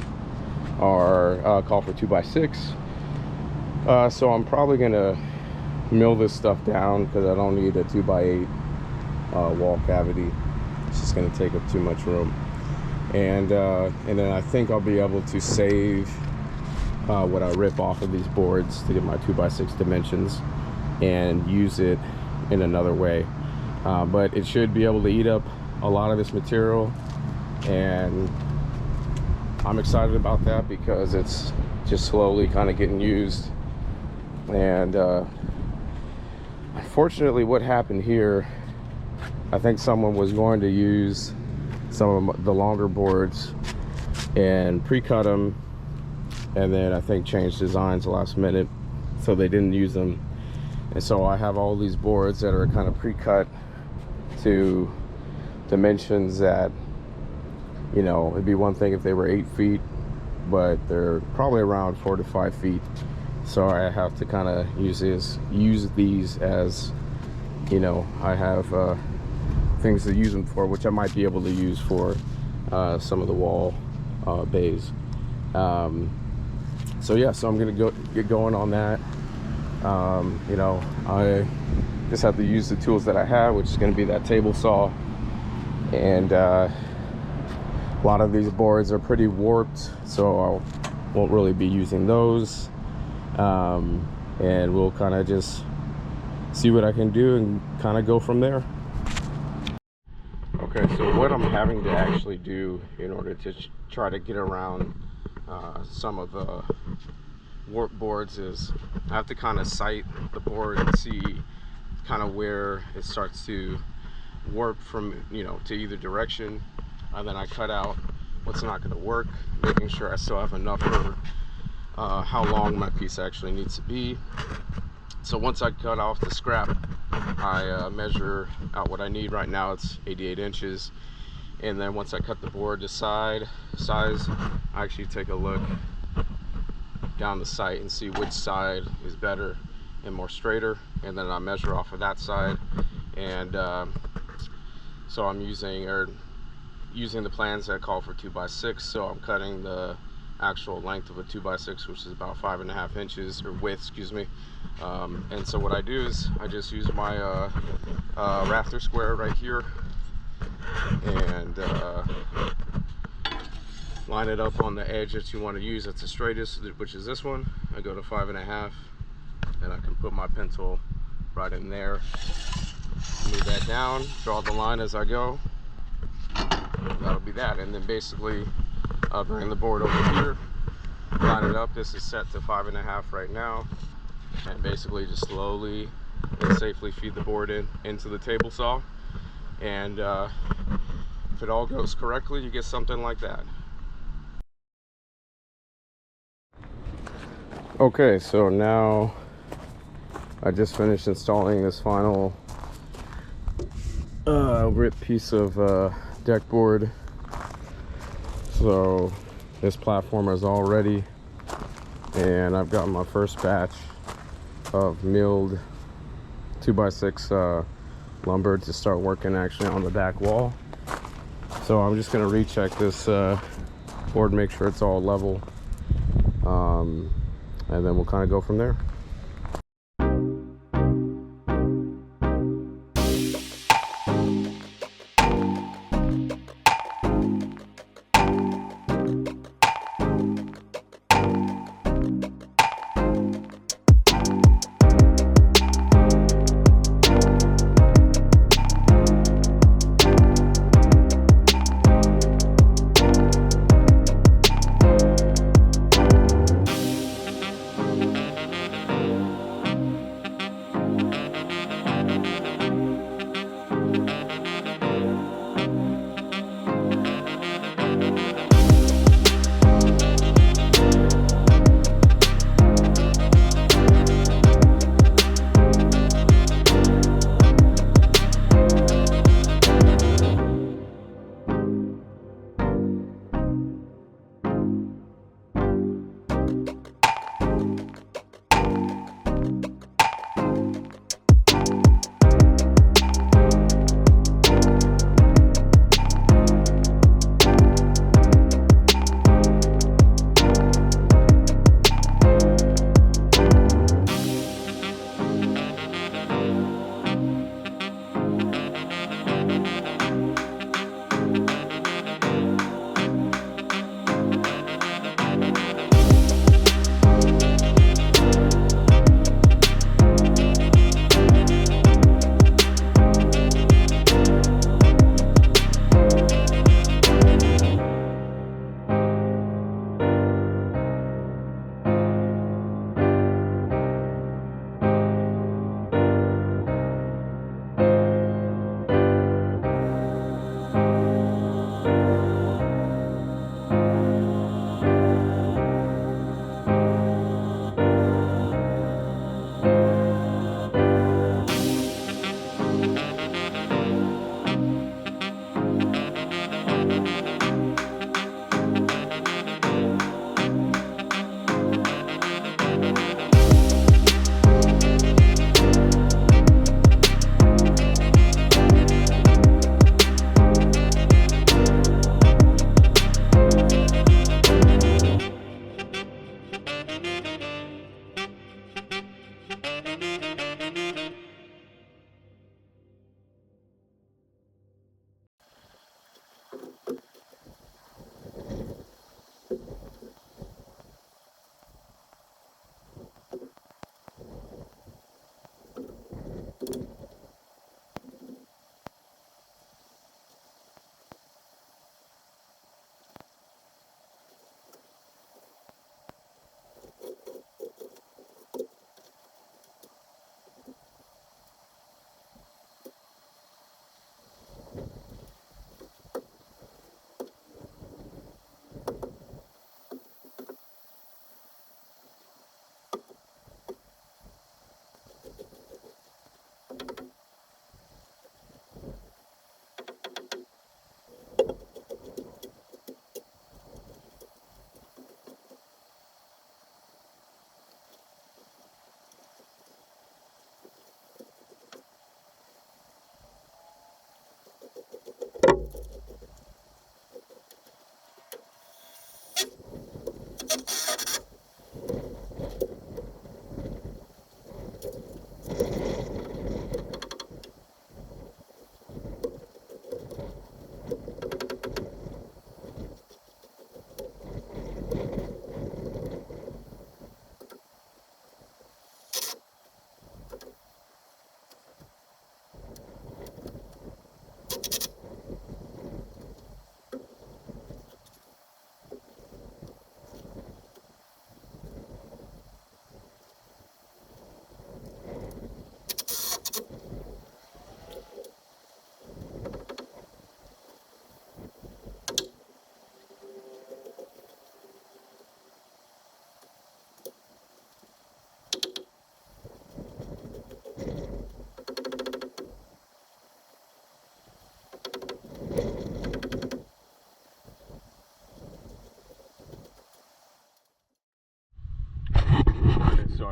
are call for 2x6. So I'm probably gonna mill this stuff down because I don't need a 2x8 wall cavity. It's just gonna take up too much room. And then I think I'll be able to save what I rip off of these boards to get my 2x6 dimensions and use it in another way. But it should be able to eat up a lot of this material, and I'm excited about that because it's just slowly kind of getting used. And unfortunately, what happened here, I think someone was going to use some of the longer boards and pre-cut them, and then I think changed designs last minute, so they didn't use them. And so I have all these boards that are kind of pre-cut to dimensions that, you know, it'd be one thing if they were 8 feet, but they're probably around 4 to 5 feet. So I have to kind of use these as, you know, I have things to use them for, which I might be able to use for some of the wall bays. So yeah, so I'm gonna get going on that. You know, I just have to use the tools that I have, which is going to be that table saw. And a lot of these boards are pretty warped, so I won't really be using those. And we'll kind of just see what I can do and kind of go from there. Okay, so what I'm having to actually do in order to try to get around some of the warp boards is I have to kind of sight the board and see kind of where it starts to warp from, you know, to either direction, and then I cut out what's not going to work, making sure I still have enough for how long my piece actually needs to be. So once I cut off the scrap, I measure out what I need. Right now it's 88 inches, and then once I cut the board to size, I actually take a look down the sight and see which side is better and more straighter, and then I measure off of that side. And so I'm using the plans that call for 2x6, so I'm cutting the actual length of a 2x6, which is about 5.5 inches, or width, excuse me. And so what I do is I just use my rafter square right here and line it up on the edge that you want to use. That's the straightest, which is this one. I go to 5.5, and I can put my pencil right in there, move that down, draw the line as I go. That'll be that. And then basically I'll bring the board over here, line it up. This is set to 5.5 right now, and basically just slowly and safely feed the board into the table saw. And if it all goes correctly, you get something like that. Okay, so now I just finished installing this final ripped piece of deck board. So this platform is all ready, and I've got my first batch of milled 2x6 lumber to start working actually on the back wall. So I'm just going to recheck this board, make sure it's all level, and then we'll kind of go from there.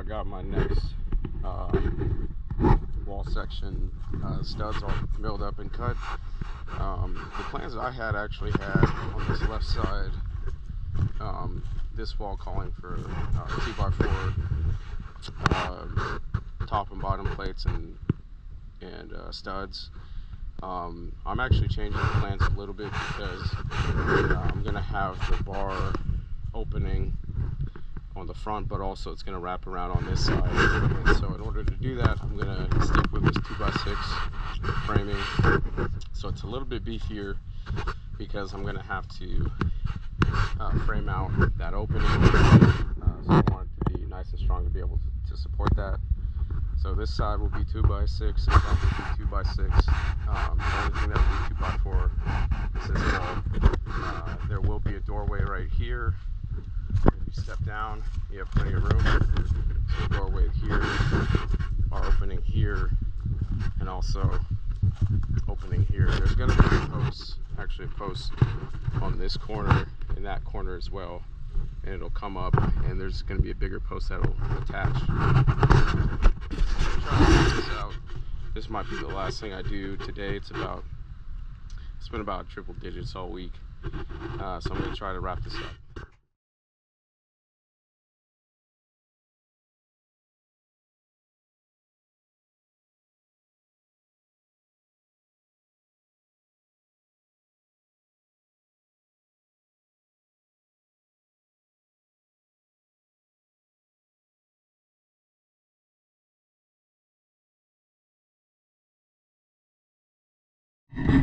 I got my next wall section studs all milled up and cut. The plans that I had actually had on this left side, this wall calling for 2x4 top and bottom plates and studs. I'm actually changing the plans a little bit because I'm going to have the bar opening on the front, but also it's going to wrap around on this side. And so in order to do that, I'm going to stick with this 2x6 framing. So it's a little bit beefier because I'm going to have to frame out that opening. So I want it to be nice and strong to be able to support that. So this side will be 2x6, this side will be 2x6. The only thing that will be 2x4 is this wall. There will be a doorway right here. If you step down, you have plenty of room. So a doorway here, our opening here, and also opening here. There's going to be a post, actually a post on this corner and that corner as well. And it'll come up, and there's going to be a bigger post that'll attach. This might be the last thing I do today. It's been about triple digits all week, so I'm going to try to wrap this up.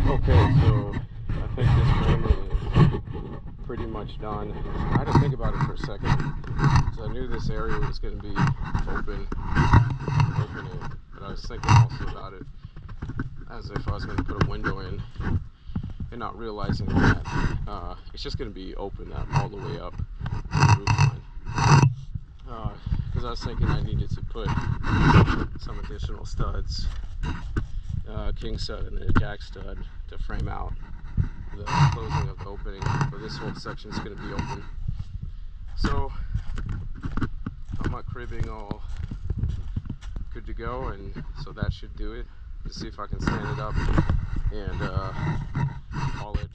Okay, so I think this framing is pretty much done. I had to think about it for a second, because I knew this area was going to be open, but I was thinking also about it as if I was going to put a window in, and not realizing that it's just going to be open all the way up to the roof line. Because I was thinking I needed to put some additional studs, king stud and a jack stud, to frame out the closing of the opening, but this whole section is going to be open. So got my cribbing all good to go, and so that should do it. Let's see if I can stand it up and call it.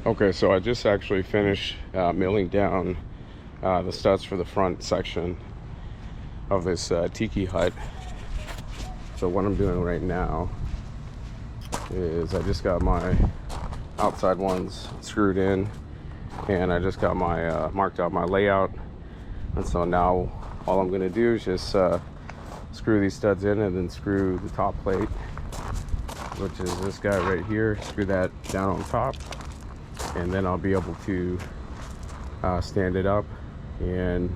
Okay, so I just actually finished milling down the studs for the front section of this tiki hut. So what I'm doing right now is I just got my outside ones screwed in, and I just got my marked out my layout. And so now all I'm going to do is just screw these studs in and then screw the top plate, which is this guy right here, screw that down on top, and then I'll be able to stand it up and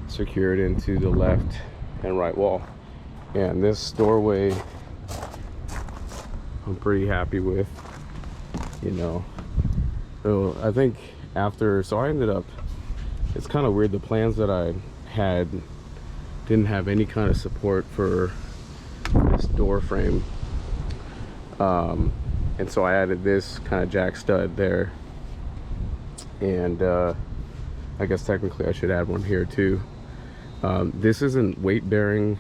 secure it into the left and right wall. And this doorway I'm pretty happy with, you know. So I think after, so I ended up, it's kind of weird, the plans that I had didn't have any kind of support for this door frame, and so I added this kind of jack stud there, and I guess technically I should add one here too. This isn't weight bearing.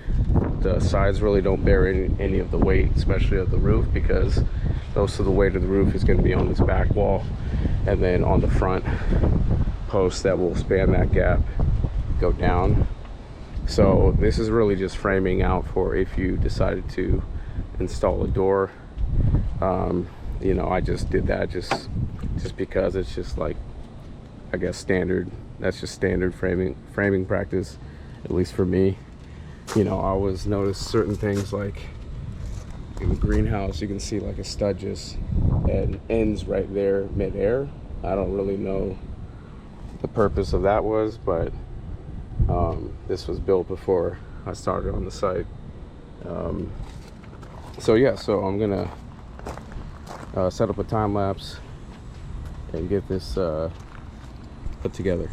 The sides really don't bear any of the weight, especially of the roof, because most of the weight of the roof is going to be on this back wall, and then on the front post that will span that gap go down. So this is really just framing out for if you decided to install a door. You know, I just did that just because it's just like, I guess, standard. That's just standard framing practice, at least for me. You know, I always notice certain things, like in the greenhouse you can see like a stud just ends right there mid-air. I don't really know the purpose of that was, but This was built before I started on the site. So yeah, so I'm gonna set up a time lapse and get this put together.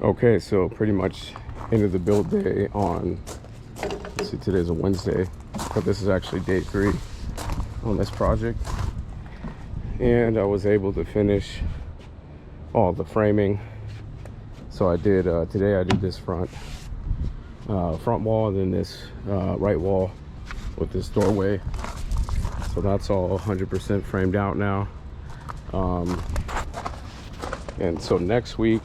Okay, so pretty much end of the build day on, let's see, today's a Wednesday, but this is actually day 3 on this project. And I was able to finish all the framing. So I did, today I did this front wall, and then this right wall with this doorway. So that's all 100% framed out now. And so next week,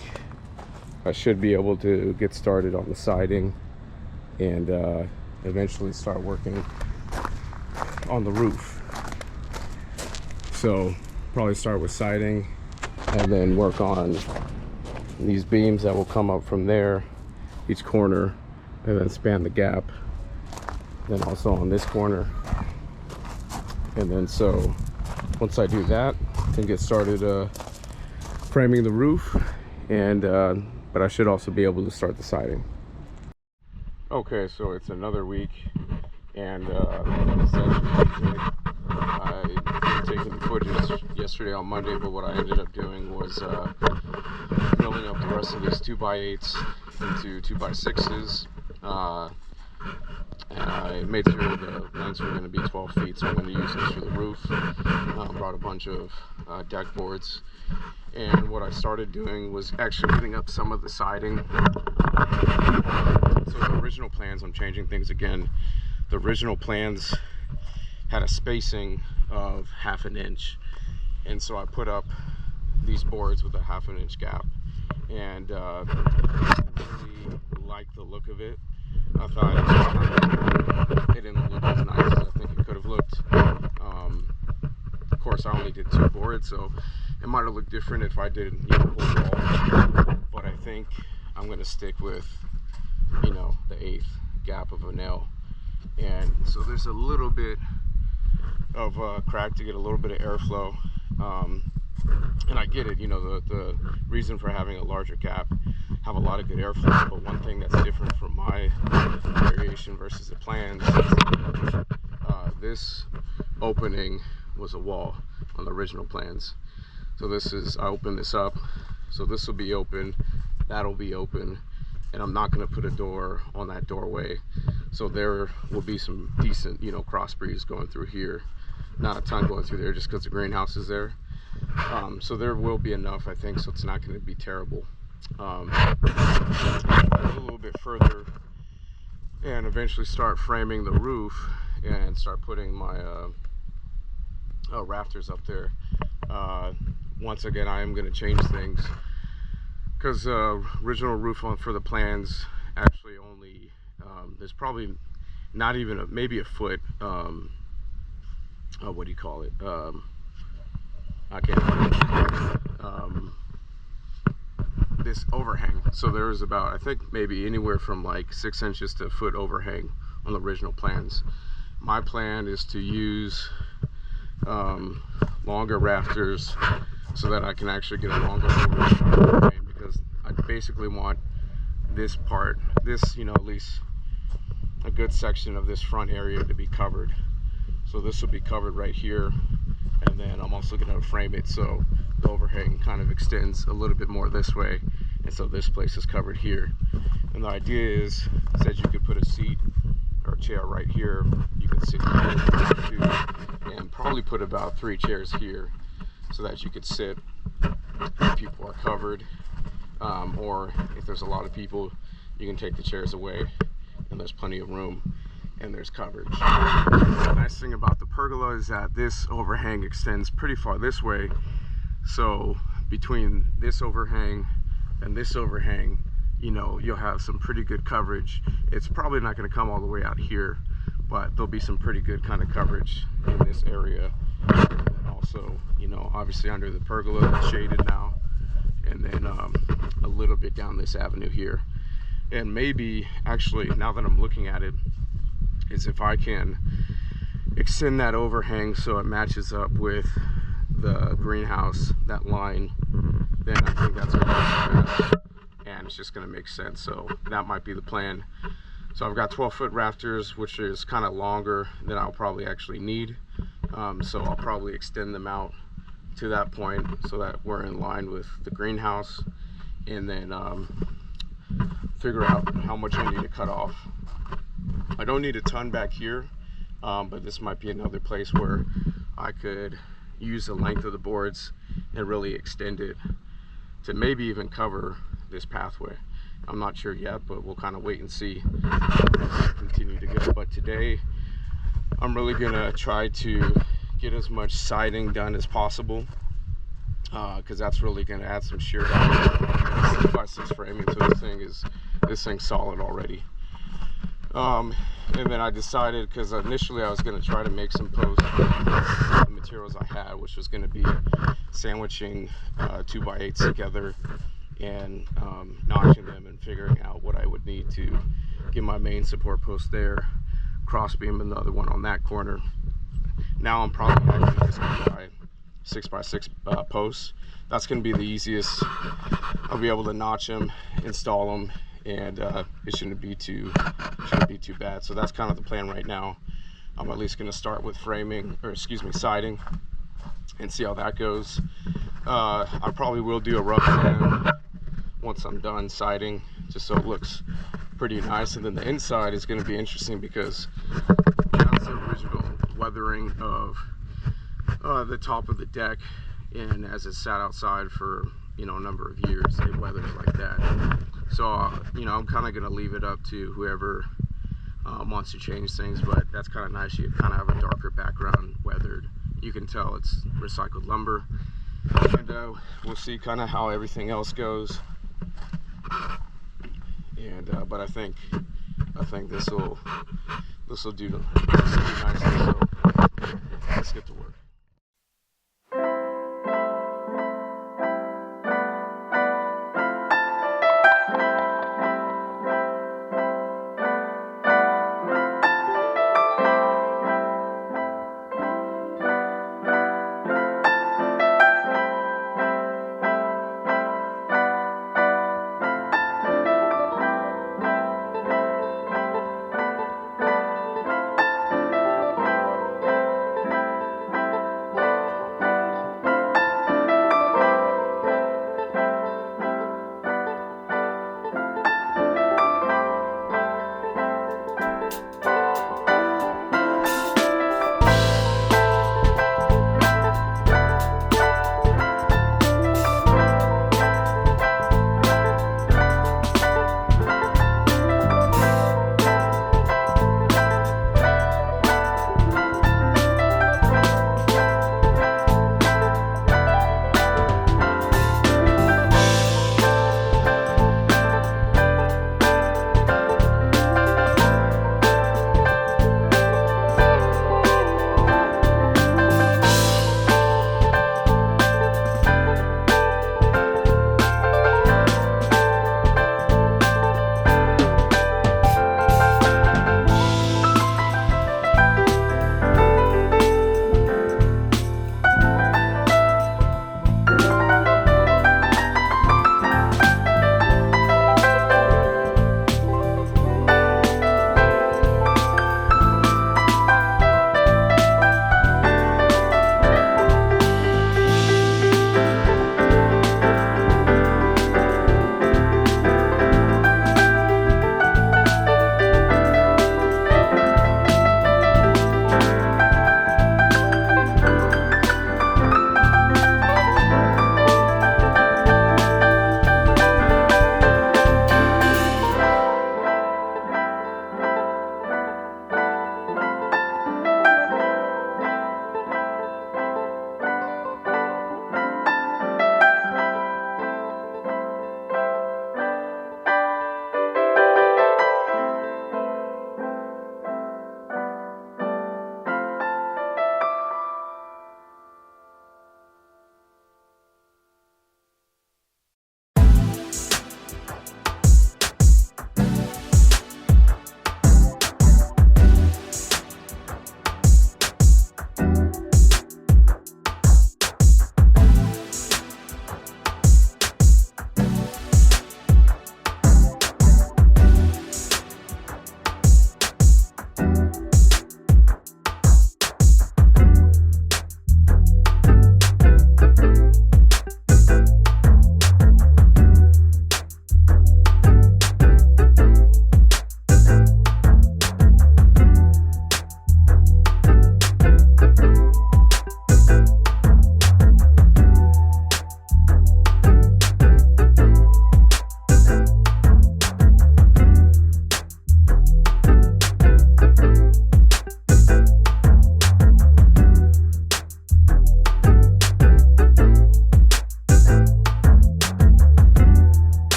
I should be able to get started on the siding and eventually start working on the roof. So probably start with siding and then work on these beams that will come up from there, each corner, and then span the gap. Then also on this corner. And then so once I do that, I can get started framing the roof, and but I should also be able to start the siding. Okay, so it's another week, and essentially I taking the footage yesterday on Monday, but what I ended up doing was filling up the rest of these 2x8s into 2x6s. And I made sure the lengths were going to be 12 feet, so I'm going to use this for the roof. Brought a bunch of deck boards, and what I started doing was actually putting up some of the siding. So the original plans, I'm changing things again. The original plans had a spacing of 1/2 inch, and so I put up these boards with a 1/2 inch gap, and I really liked the look of it. I thought it didn't look as nice as I think it could have looked. Of course, I only did 2 boards, so it might have looked different if I did, you know, whole wall. But I think I'm going to stick with, you know, the 1/8 gap of a nail. And so there's a little bit of crack to get a little bit of airflow. And I get it, you know, the reason for having a larger gap, have a lot of good airflow. But one thing that's different from my variation versus the plans is this opening was a wall on the original plans. So this is, I opened this up, so this will be open, that'll be open, and I'm not going to put a door on that doorway. So there will be some decent, you know, cross breeze going through here. Not a ton going through there just because the greenhouse is there. So there will be enough, I think, so it's not going to be terrible. A little bit further and eventually start framing the roof and start putting my rafters up there. Once again, I am going to change things because original roof for the plans actually only there's probably not even maybe a foot what do you call it, I can't this overhang. So there's about, I think maybe anywhere from like 6 inches to a foot overhang on the original plans. My plan is to use longer rafters so that I can actually get a longer overhang, because I basically want this part, this, you know, at least a good section of this front area to be covered. So this will be covered right here, and then I'm also going to frame it so the overhang kind of extends a little bit more this way, and so this place is covered here. And the idea is that you could put a seat or a chair right here, you can sit here if you want to, and probably put about 3 chairs here so that you could sit if people are covered, or if there's a lot of people, you can take the chairs away and there's plenty of room and there's coverage. The nice thing about the pergola is that this overhang extends pretty far this way, so between this overhang and this overhang, you know, you'll have some pretty good coverage. It's probably not going to come all the way out here, but there'll be some pretty good kind of coverage in this area. And then also, you know, obviously under the pergola, it's shaded now, and then a little bit down this avenue here. And maybe, actually, now that I'm looking at it, is if I can extend that overhang so it matches up with the greenhouse, that line, then I think that's going to be best, and it's just going to make sense. So that might be the plan. So I've got 12-foot rafters, which is kind of longer than I'll probably actually need. So I'll probably extend them out to that point so that we're in line with the greenhouse, and then figure out how much I need to cut off. I don't need a ton back here, but this might be another place where I could use the length of the boards and really extend it to maybe even cover this pathway. I'm not sure yet, but we'll kind of wait and see as I continue to go. But today I'm really gonna try to get as much siding done as possible, because that's really gonna add some shear value. 6x6 framing, so this thing's solid already. And then I decided, because initially I was going to try to make some posts with the materials I had, which was going to be sandwiching 2x8s together and notching them and figuring out what I would need to get my main support post there, cross beam another one on that corner. Now I'm probably actually just going to buy 6x6 posts. That's going to be the easiest. I'll be able to notch them, install them, and it shouldn't be too bad. So that's kind of the plan right now. I'm at least going to start with siding, and see how that goes. I probably will do a rough sand once I'm done siding, just so it looks pretty nice. And then the inside is going to be interesting because that's the original weathering of the top of the deck, and as it sat outside for a number of years, it weathers like that. So I'm kind of going to leave it up to whoever wants to change things, but that's kind of nice. You kind of have a darker background weathered. You can tell it's recycled lumber, and we'll see kind of how everything else goes. And but I think this will do nicely. So let's get to work.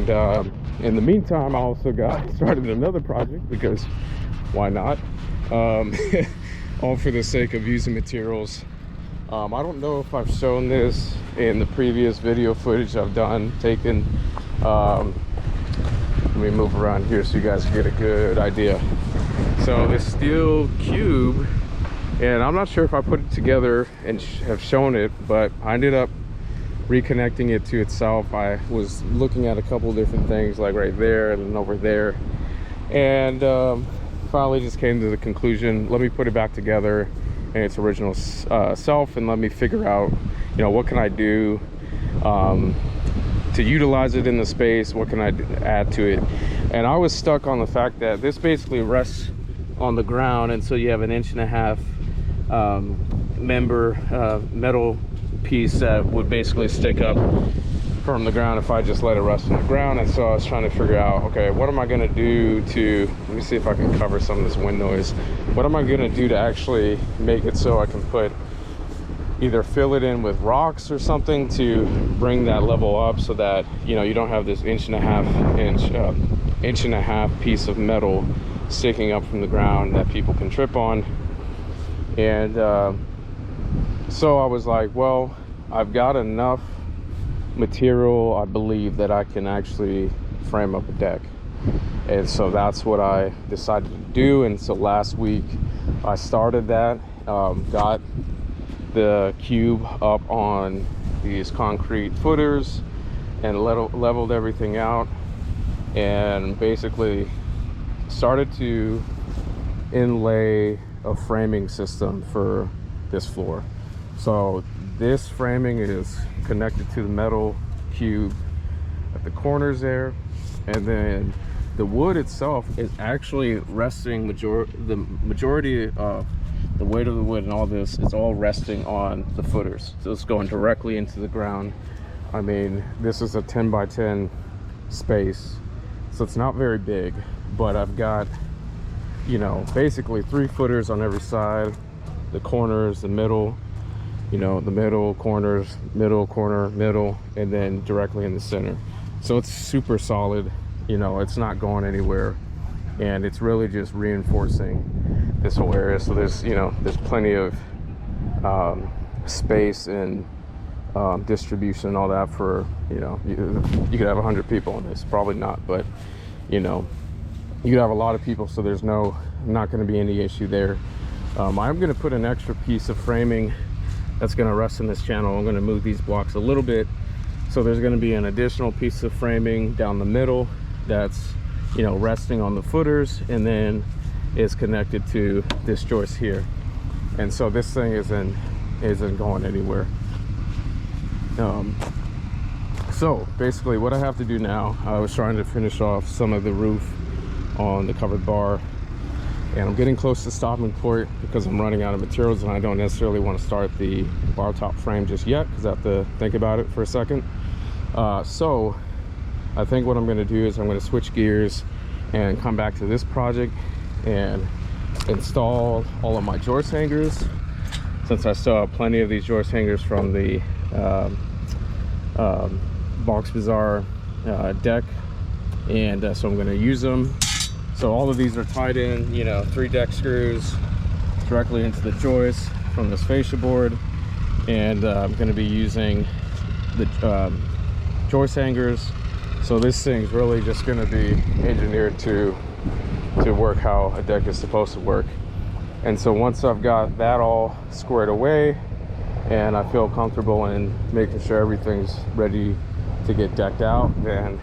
And in the meantime, I also got started another project, because why not? All for the sake of using materials. I don't know if I've shown this in the previous video footage I've taken. Let me move around here so you guys get a good idea. So this steel cube, and I'm not sure if I put it together and have shown it, but I ended up reconnecting it to itself. I was looking at a couple different things, like right there and over there, and finally just came to the conclusion, let me put it back together in its original self, and let me figure out, you know, what can I do to utilize it in the space, what can I add to it. And I was stuck on the fact that this basically rests on the ground, and so you have an 1.5 inch metal piece that would basically stick up from the ground if I just let it rest on the ground. And so I was trying to figure out, okay, what am I going to do to, let me see if I can cover some of this wind noise, what am I going to do to actually make it so I can put, either fill it in with rocks or something to bring that level up, so that, you know, you don't have this 1.5 inch piece of metal sticking up from the ground that people can trip on. And so I was like, well, I've got enough material, I believe, that I can actually frame up a deck. And so that's what I decided to do. And so last week I started that, got the cube up on these concrete footers and leveled everything out, and basically started to inlay a framing system for this floor. So this framing is connected to the metal cube at the corners there, and then the wood itself is actually resting, the majority of the weight of the wood and all this is all resting on the footers. So it's going directly into the ground. I mean, this is a 10 by 10 space, so it's not very big, but I've got, you know, basically 3 footers on every side, the corners, the middle, you know, the middle, corners, middle, corner, middle, and then directly in the center. So it's super solid, you know, it's not going anywhere, and it's really just reinforcing this whole area. So there's, you know, there's plenty of space and distribution and all that for, you know, you could have 100 people in this, probably not, but, you know, you could have a lot of people, so there's not going to be any issue there. I'm going to put an extra piece of framing that's going to rest in this channel. I'm going to move these blocks a little bit, so there's going to be an additional piece of framing down the middle that's, you know, resting on the footers, and then is connected to this joist here. And so this thing isn't going anywhere. So basically what I have to do now, I was trying to finish off some of the roof on the covered bar, and I'm getting close to stopping port because I'm running out of materials, and I don't necessarily want to start the bar top frame just yet because I have to think about it for a second. So I think what I'm going to do is I'm going to switch gears and come back to this project and install all of my joist hangers, since I still have plenty of these joist hangers from the Box Bazaar deck, and so I'm going to use them. So all of these are tied in, you know, 3 deck screws directly into the joist from this fascia board, and I'm going to be using the joist hangers. So this thing's really just going to be engineered to work how a deck is supposed to work. And so once I've got that all squared away and I feel comfortable in making sure everything's ready to get decked out, then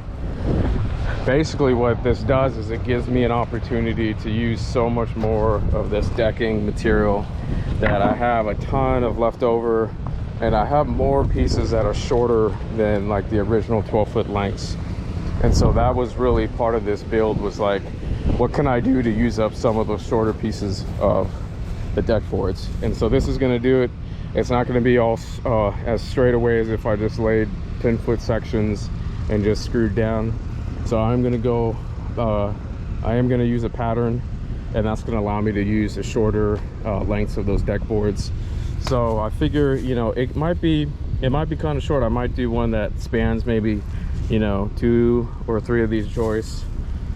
basically what this does is it gives me an opportunity to use so much more of this decking material that I have a ton of leftover, and I have more pieces that are shorter than like the original 12-foot lengths. And so that was really part of this build, was like, what can I do to use up some of those shorter pieces of the deck boards? And so this is going to do it. It's not going to be all as straight away as if I just laid 10-foot sections and just screwed down. So I'm going to go, I am going to use a pattern, and that's going to allow me to use the shorter lengths of those deck boards. So I figure, you know, it might be kind of short. I might do one that spans maybe you know, 2 or 3 of these joists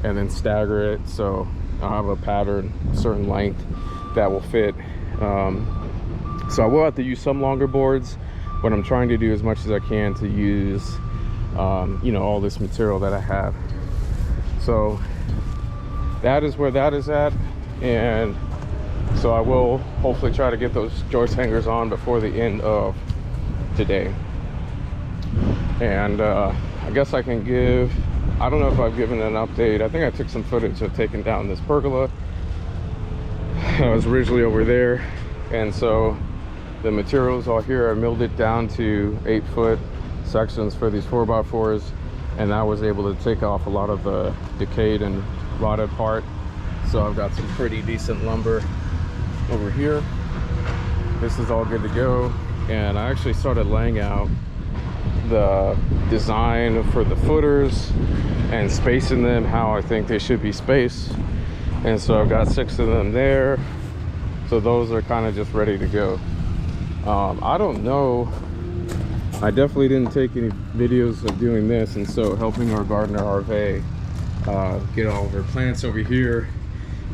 and then stagger it, so I'll have a pattern, a certain length that will fit. So I will have to use some longer boards, but I'm trying to do as much as I can to use you know, all this material that I have. So that is where that is at, and so I will hopefully try to get those joist hangers on before the end of today. And I guess I can give, I don't know if I've given an update. I think I took some footage of taking down this pergola. I was originally over there, and so the materials all here, I milled it down to 8-foot sections for these 4x4s, and I was able to take off a lot of the decayed and rotted part. So I've got some pretty decent lumber over here. This is all good to go, and I actually started laying out the design for the footers and spacing them how I think they should be spaced. And so I've got 6 of them there, so those are kind of just ready to go. I don't know, I definitely didn't take any videos of doing this, and so helping our gardener Hervé get all of our plants over here.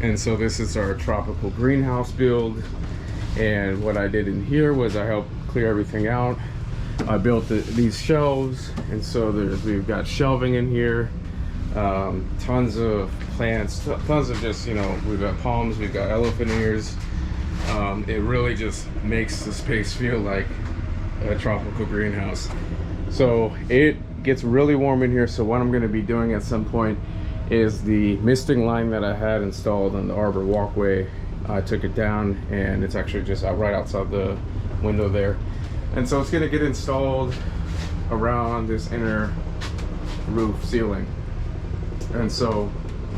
And so this is our tropical greenhouse build, and what I did in here was I helped clear everything out. I built these shelves, and so we've got shelving in here, tons of plants, tons of just, you know, we've got palms, we've got elephant ears. It really just makes the space feel like a tropical greenhouse. So it gets really warm in here, so what I'm going to be doing at some point is the misting line that I had installed on the arbor walkway. I took it down, and it's actually just out right outside the window there. And so it's going to get installed around this inner roof ceiling. And so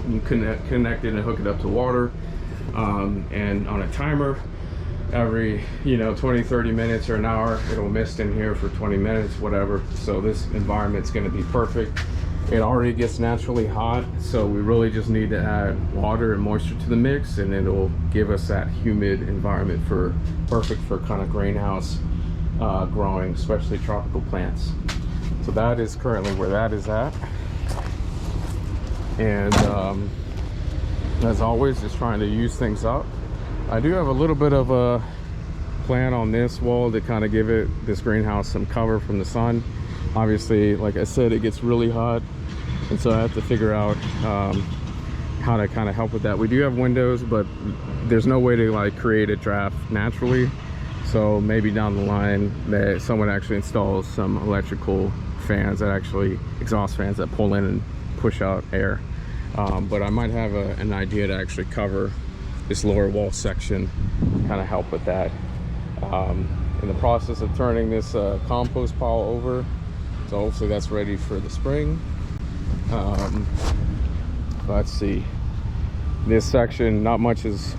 you connect it and hook it up to water, and on a timer every, you know, 20-30 minutes or an hour, it'll mist in here for 20 minutes, whatever. So this environment's going to be perfect. It already gets naturally hot, so we really just need to add water and moisture to the mix, and it'll give us that humid environment for perfect for kind of greenhouse growing, especially tropical plants. So that is currently where that is at. And as always, just trying to use things up. I do have a little bit of a plan on this wall to kind of give this greenhouse some cover from the sun. Obviously, like I said, it gets really hot, and so I have to figure out how to kind of help with that. We do have windows, but there's no way to like create a draft naturally. So maybe down the line that someone actually installs some electrical fans, that actually exhaust fans that pull in and push out air. But I might have an idea to actually cover this lower wall section, kind of help with that. In the process of turning this compost pile over, so hopefully that's ready for the spring. Let's see, this section, not much has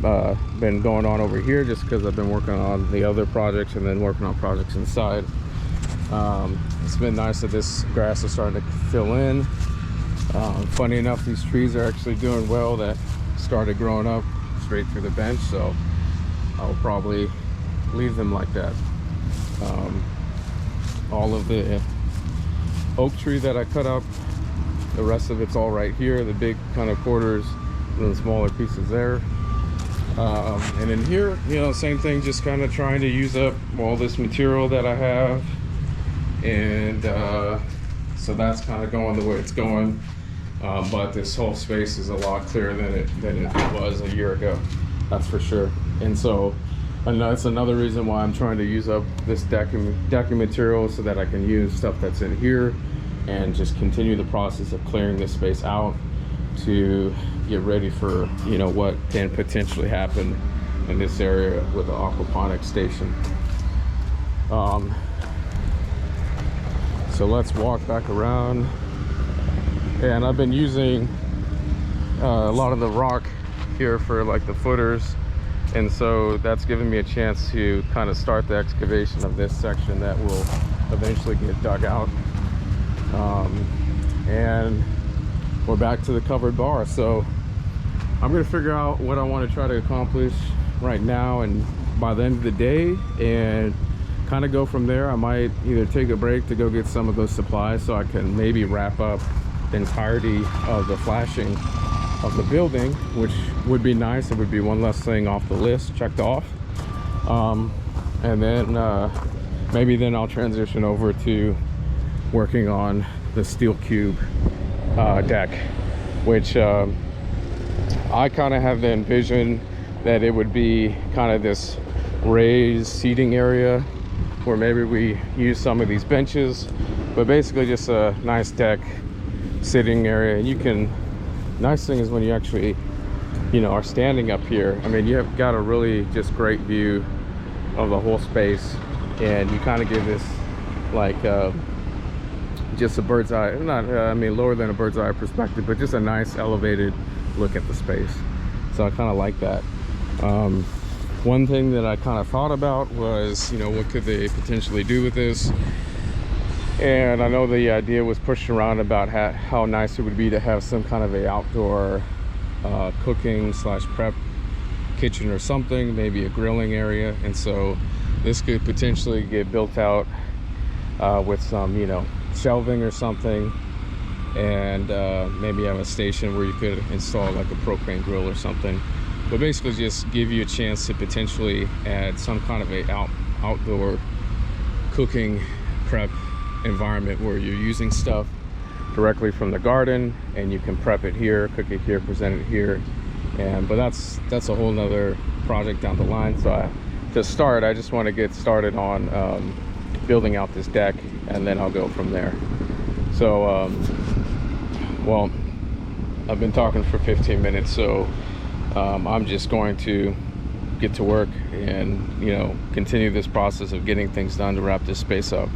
been going on over here, just because I've been working on the other projects and then working on projects inside. It's been nice that this grass is starting to fill in. Funny enough, these trees are actually doing well that started growing up straight through the bench, so I'll probably leave them like that. All of the oak tree that I cut up, the rest of it's all right here, the big kind of quarters and the smaller pieces there. And in here, you know, same thing, just kind of trying to use up all this material that I have. And so that's kind of going the way it's going. But this whole space is a lot clearer than it was a year ago, that's for sure. And so that's another reason why I'm trying to use up this decking material, so that I can use stuff that's in here and just continue the process of clearing this space out to get ready for, you know, what can potentially happen in this area with the aquaponics station. So let's walk back around. And I've been using a lot of the rock here for like the footers, and so that's given me a chance to kind of start the excavation of this section that will eventually get dug out. And we're back to the covered bar, so I'm going to figure out what I want to try to accomplish right now and by the end of the day, and kind of go from there. I might either take a break to go get some of those supplies so I can maybe wrap up the entirety of the flashing of the building, which would be nice. It would be one less thing off the list checked off. And then maybe then I'll transition over to working on the steel cube deck, which I kind of have the envision that it would be kind of this raised seating area where maybe we use some of these benches, but basically just a nice deck sitting area. And you can, nice thing is when you actually, you know, are standing up here, I mean, you have got a really just great view of the whole space, and you kind of give this like just a bird's eye, not I mean lower than a bird's eye perspective, but just a nice elevated look at the space. So I kind of like that. One thing that I kind of thought about was, you know, what could they potentially do with this? And I know the idea was pushed around about how nice it would be to have some kind of a outdoor cooking slash prep kitchen or something, maybe a grilling area. And so this could potentially get built out with some, you know, shelving or something, and maybe have a station where you could install like a propane grill or something. But basically just give you a chance to potentially add some kind of a outdoor cooking prep environment where you're using stuff directly from the garden and you can prep it here, cook it here, present it here. And but that's a whole nother project down the line. So to start, I just want to get started on building out this deck, and then I'll go from there. So well, I've been talking for 15 minutes, so I'm just going to get to work and, you know, continue this process of getting things done to wrap this space up.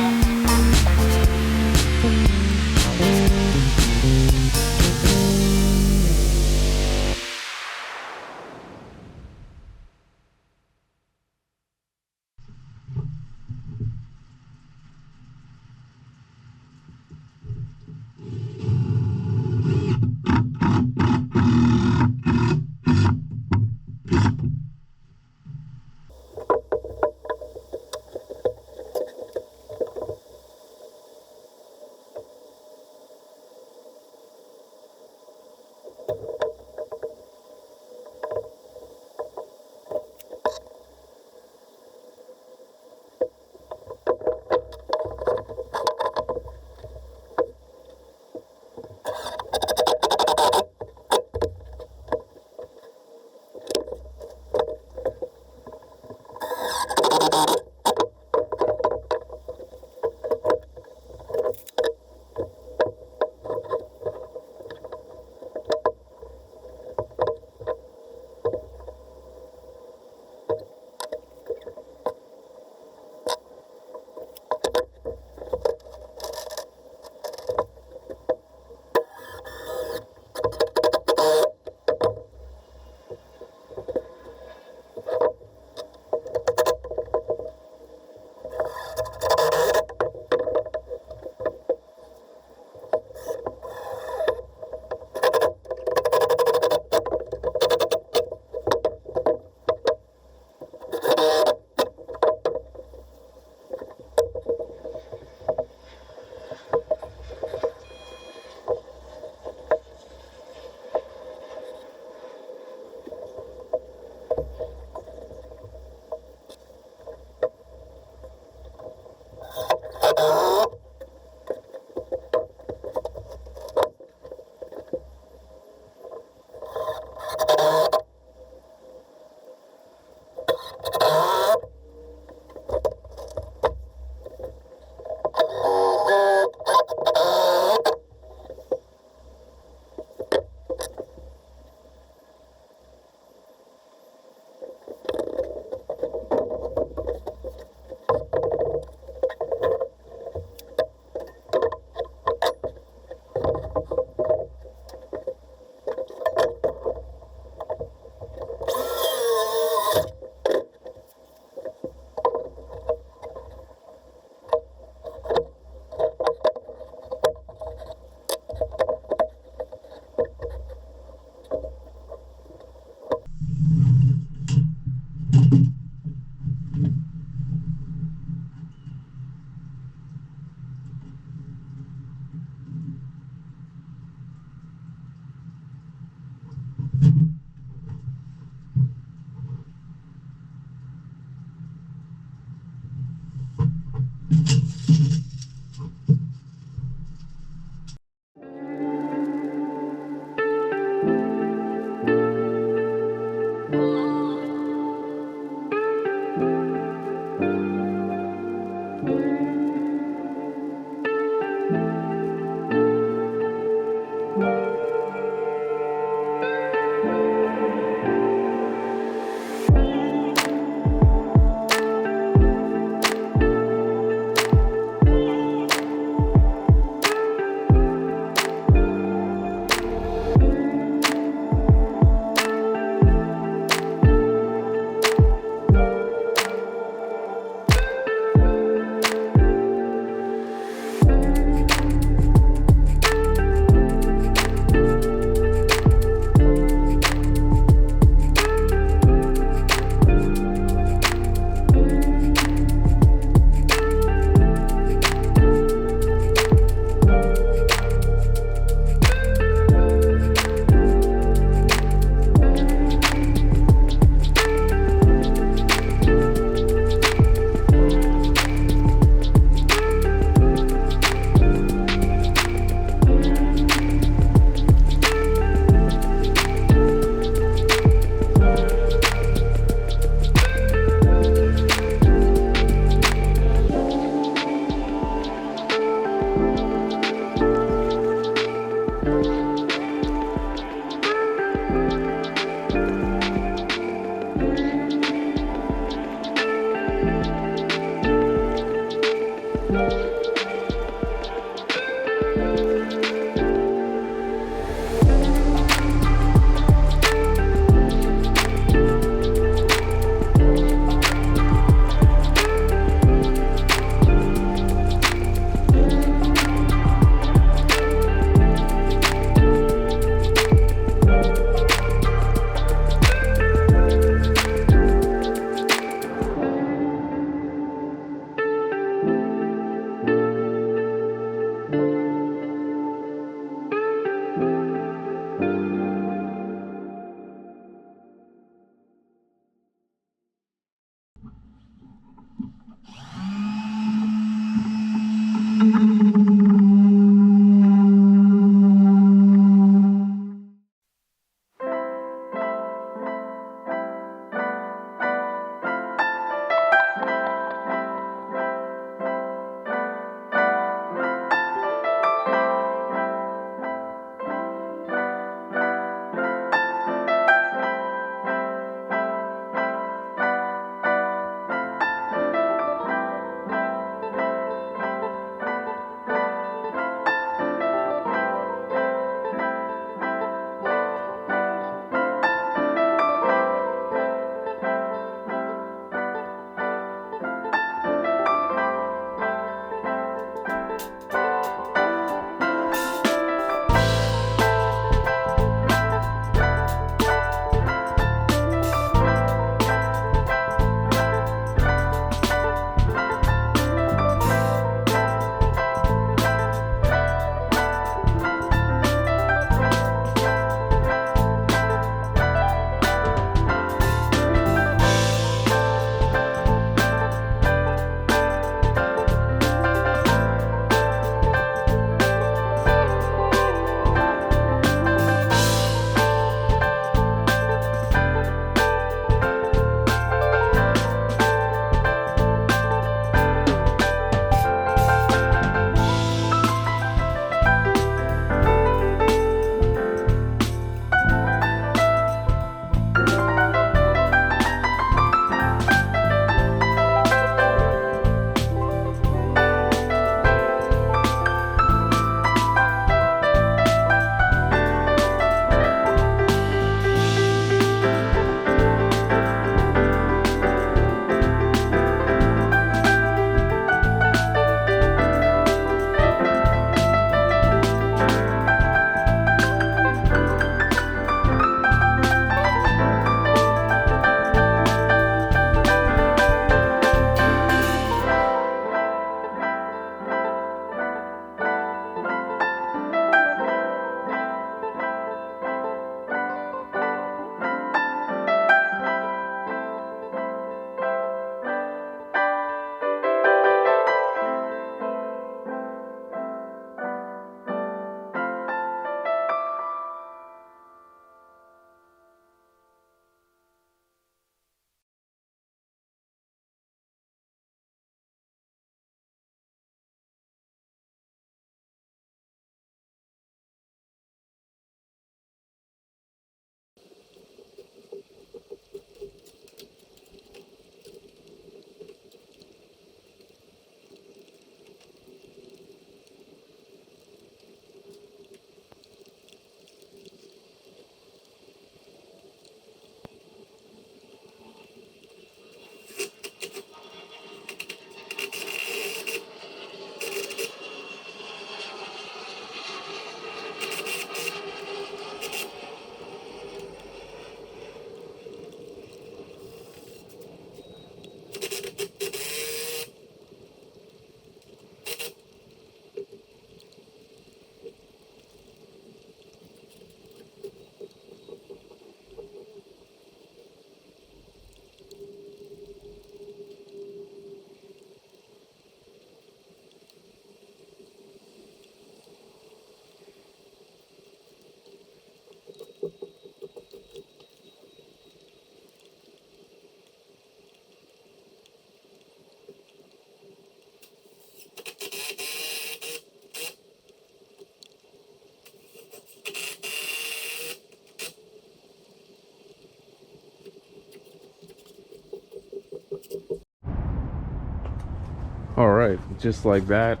right, just like that,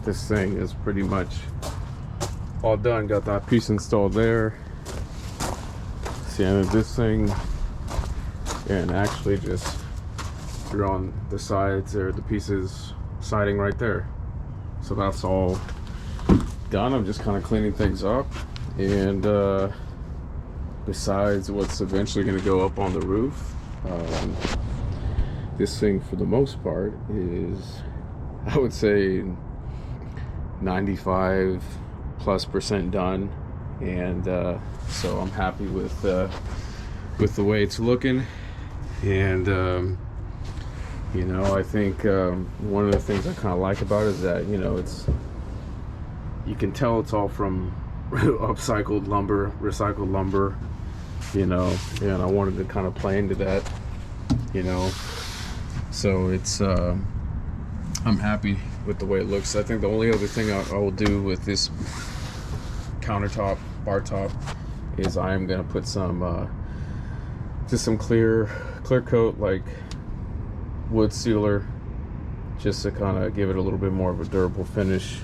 this thing is pretty much all done. Got that piece installed there. Sanded this thing, and actually just threw on the sides or the pieces siding right there. So that's all done. I'm just kind of cleaning things up, and besides what's eventually going to go up on the roof, this thing for the most part is, I would say, 95+% done, and so I'm happy with the way it's looking. And you know, I think one of the things I kind of like about it is that, you know, you can tell it's all from upcycled lumber, recycled lumber, you know, and I wanted to kind of play into that, you know. So it's I'm happy with the way it looks. I think the only other thing I will do with this countertop, bar top, is I am gonna put some just some clear coat, like wood sealer, just to kind of give it a little bit more of a durable finish.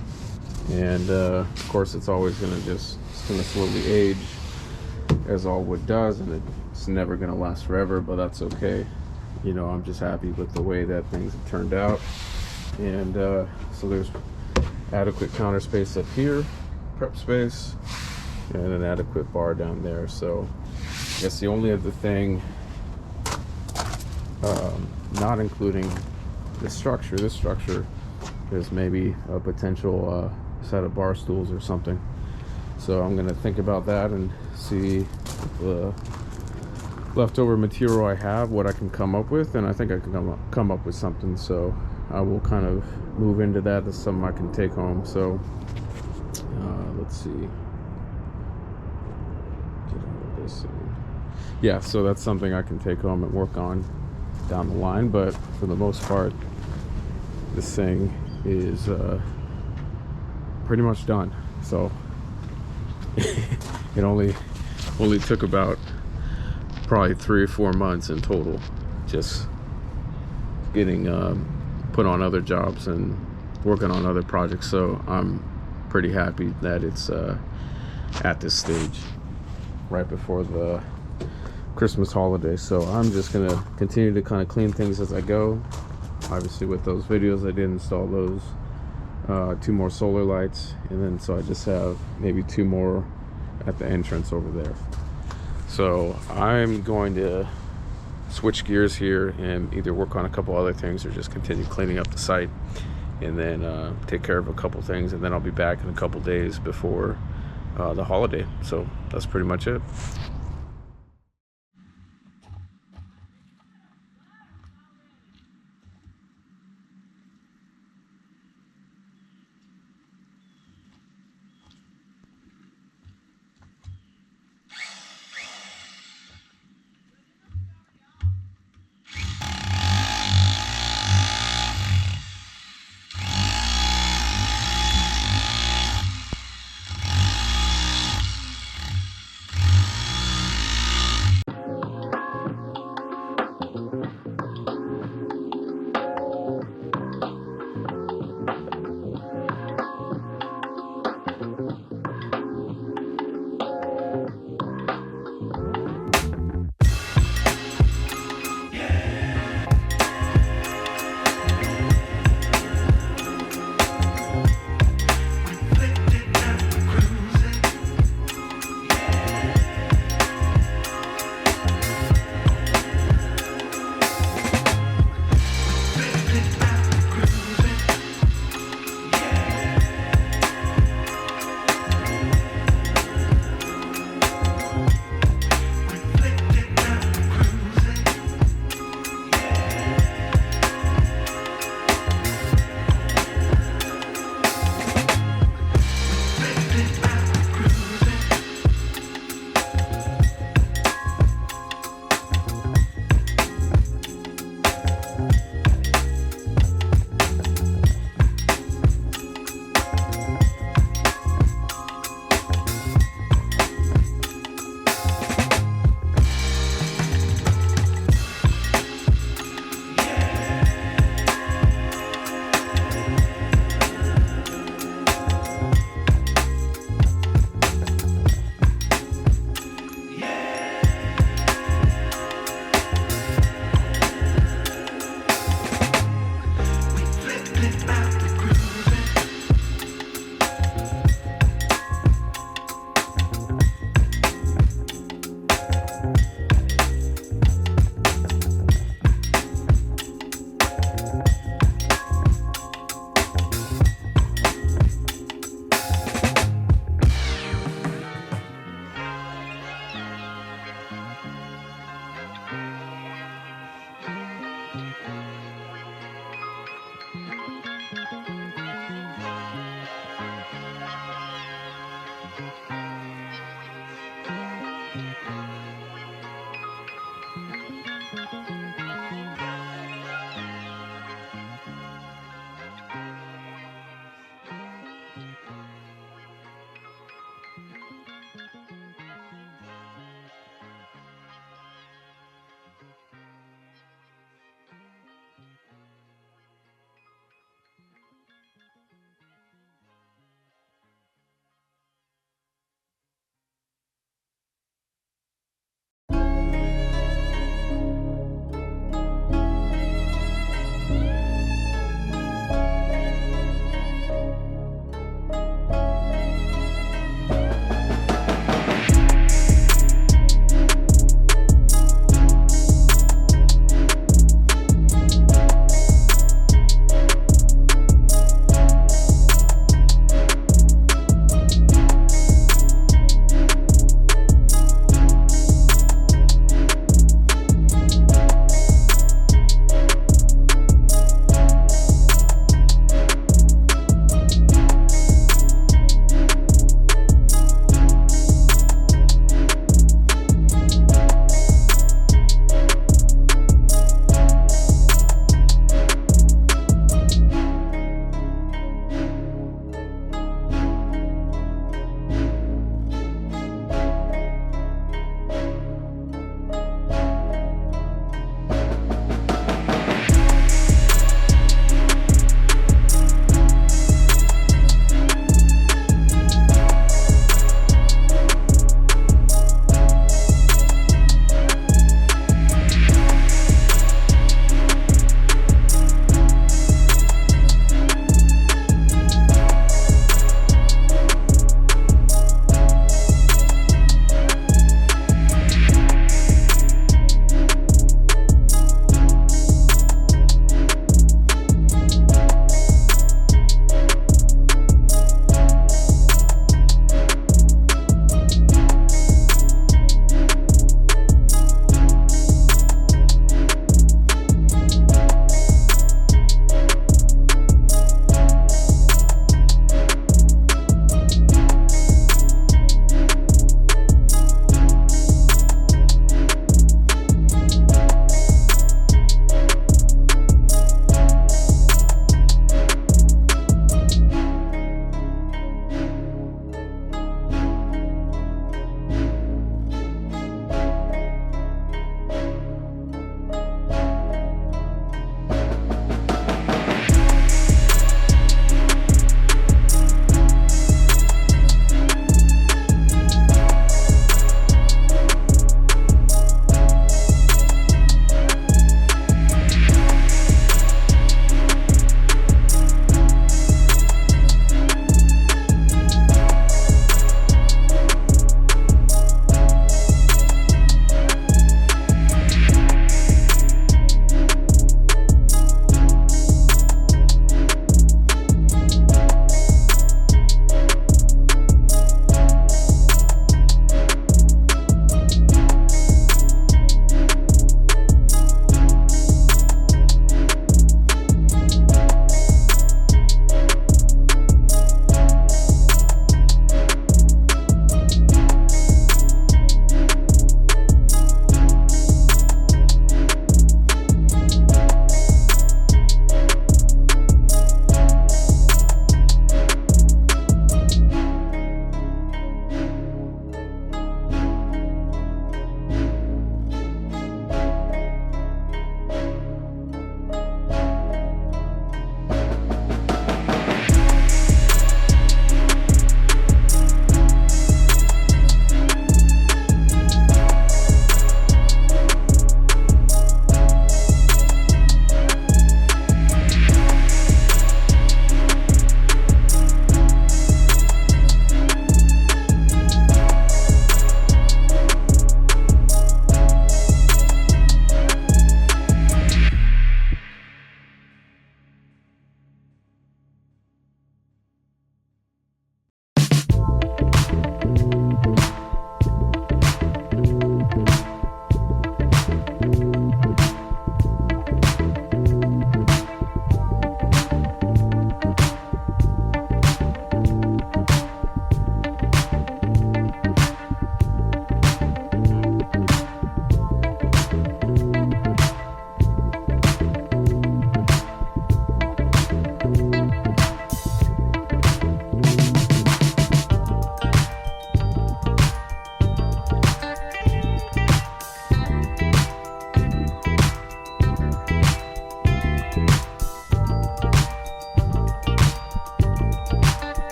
And of course, it's always it's gonna slowly age, as all wood does, and it's never gonna last forever, but that's okay. You know, I'm just happy with the way that things have turned out. And so there's adequate counter space up here, prep space, and an adequate bar down there. So I guess the only other thing, not including this structure is maybe a potential set of bar stools or something. So I'm gonna think about that and see the leftover material I have, what I can come up with, and I think I can come up with something. So I will kind of move into that as something I can take home. So let's see, get out of this. Yeah, so that's something I can take home and work on down the line. But for the most part, this thing is pretty much done. So it only took about probably 3 or 4 months in total, just getting put on other jobs and working on other projects. So I'm pretty happy that it's at this stage right before the Christmas holiday. So I'm just gonna continue to kind of clean things as I go. Obviously, with those videos, I did install those 2 more solar lights, and then so I just have maybe 2 more at the entrance over there. So I'm going to switch gears here and either work on a couple other things or just continue cleaning up the site, and then take care of a couple things, and then I'll be back in a couple days before the holiday. So that's pretty much it.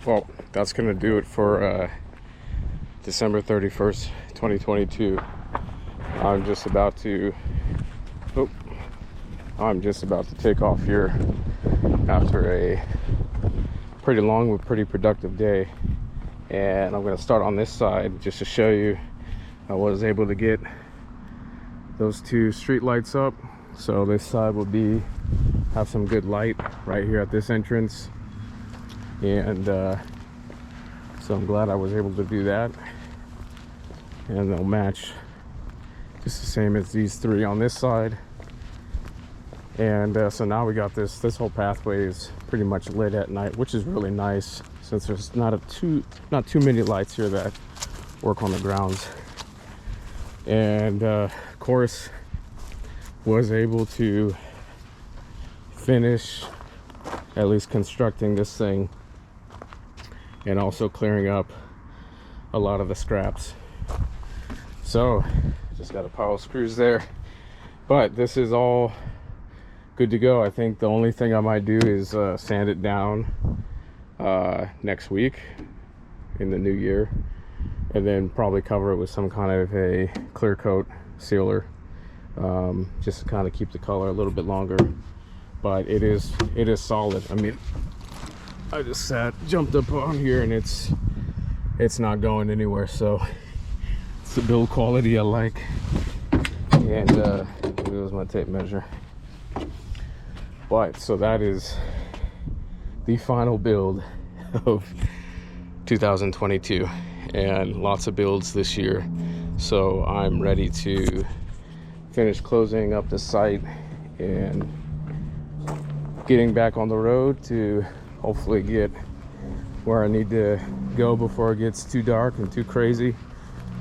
Well, that's gonna do it for December 31st, 2022. I'm just about to take off here after a pretty long but pretty productive day, and I'm gonna start on this side just to show you I was able to get those two street lights up. So this side will have some good light right here at this entrance, and so I'm glad I was able to do that, and they'll match just the same as these three on this side. And so now we got this whole pathway is pretty much lit at night, which is really nice since there's not too many lights here that work on the grounds. And of course was able to finish at least constructing this thing, and also clearing up a lot of the scraps. So just got a pile of screws there, but this is all good to go. I think the only thing I might do is sand it down next week in the new year, and then probably cover it with some kind of a clear coat sealer, just to kind of keep the color a little bit longer. But it is solid. I mean, I just jumped up on here, and it's not going anywhere, so it's the build quality I like. And it was my tape measure. But so that is the final build of 2022, and lots of builds this year. So I'm ready to finish closing up the site and getting back on the road to hopefully get where I need to go before it gets too dark and too crazy,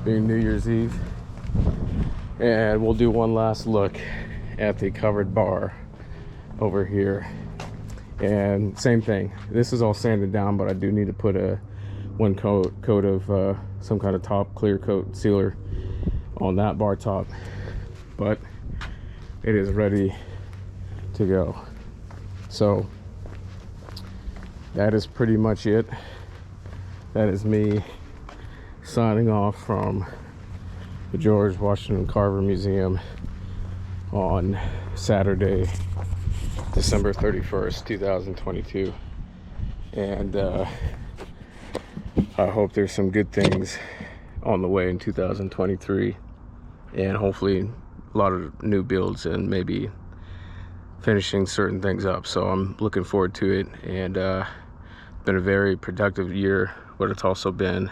being New Year's Eve. And we'll do one last look at the covered bar over here, and same thing, this is all sanded down, but I do need to put one coat of some kind of top clear coat sealer on that bar top, but it is ready to go. So that is pretty much it. That is me signing off from the George Washington Carver Museum on Saturday, December 31st, 2022. And I hope there's some good things on the way in 2023, and hopefully a lot of new builds and maybe finishing certain things up. So I'm looking forward to it, and been a very productive year, but it's also been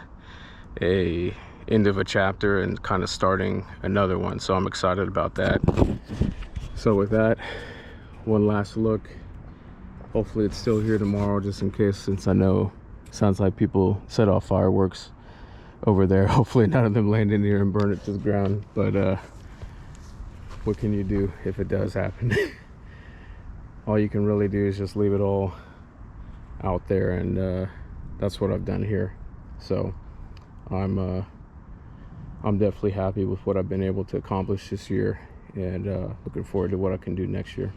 a end of a chapter and kind of starting another one, so I'm excited about that. So with that, one last look. Hopefully it's still here tomorrow, just in case, since I know sounds like people set off fireworks over there. Hopefully none of them land in here and burn it to the ground, but what can you do if it does happen? All you can really do is just leave it all out there, and that's what I've done here. So I'm definitely happy with what I've been able to accomplish this year, and looking forward to what I can do next year.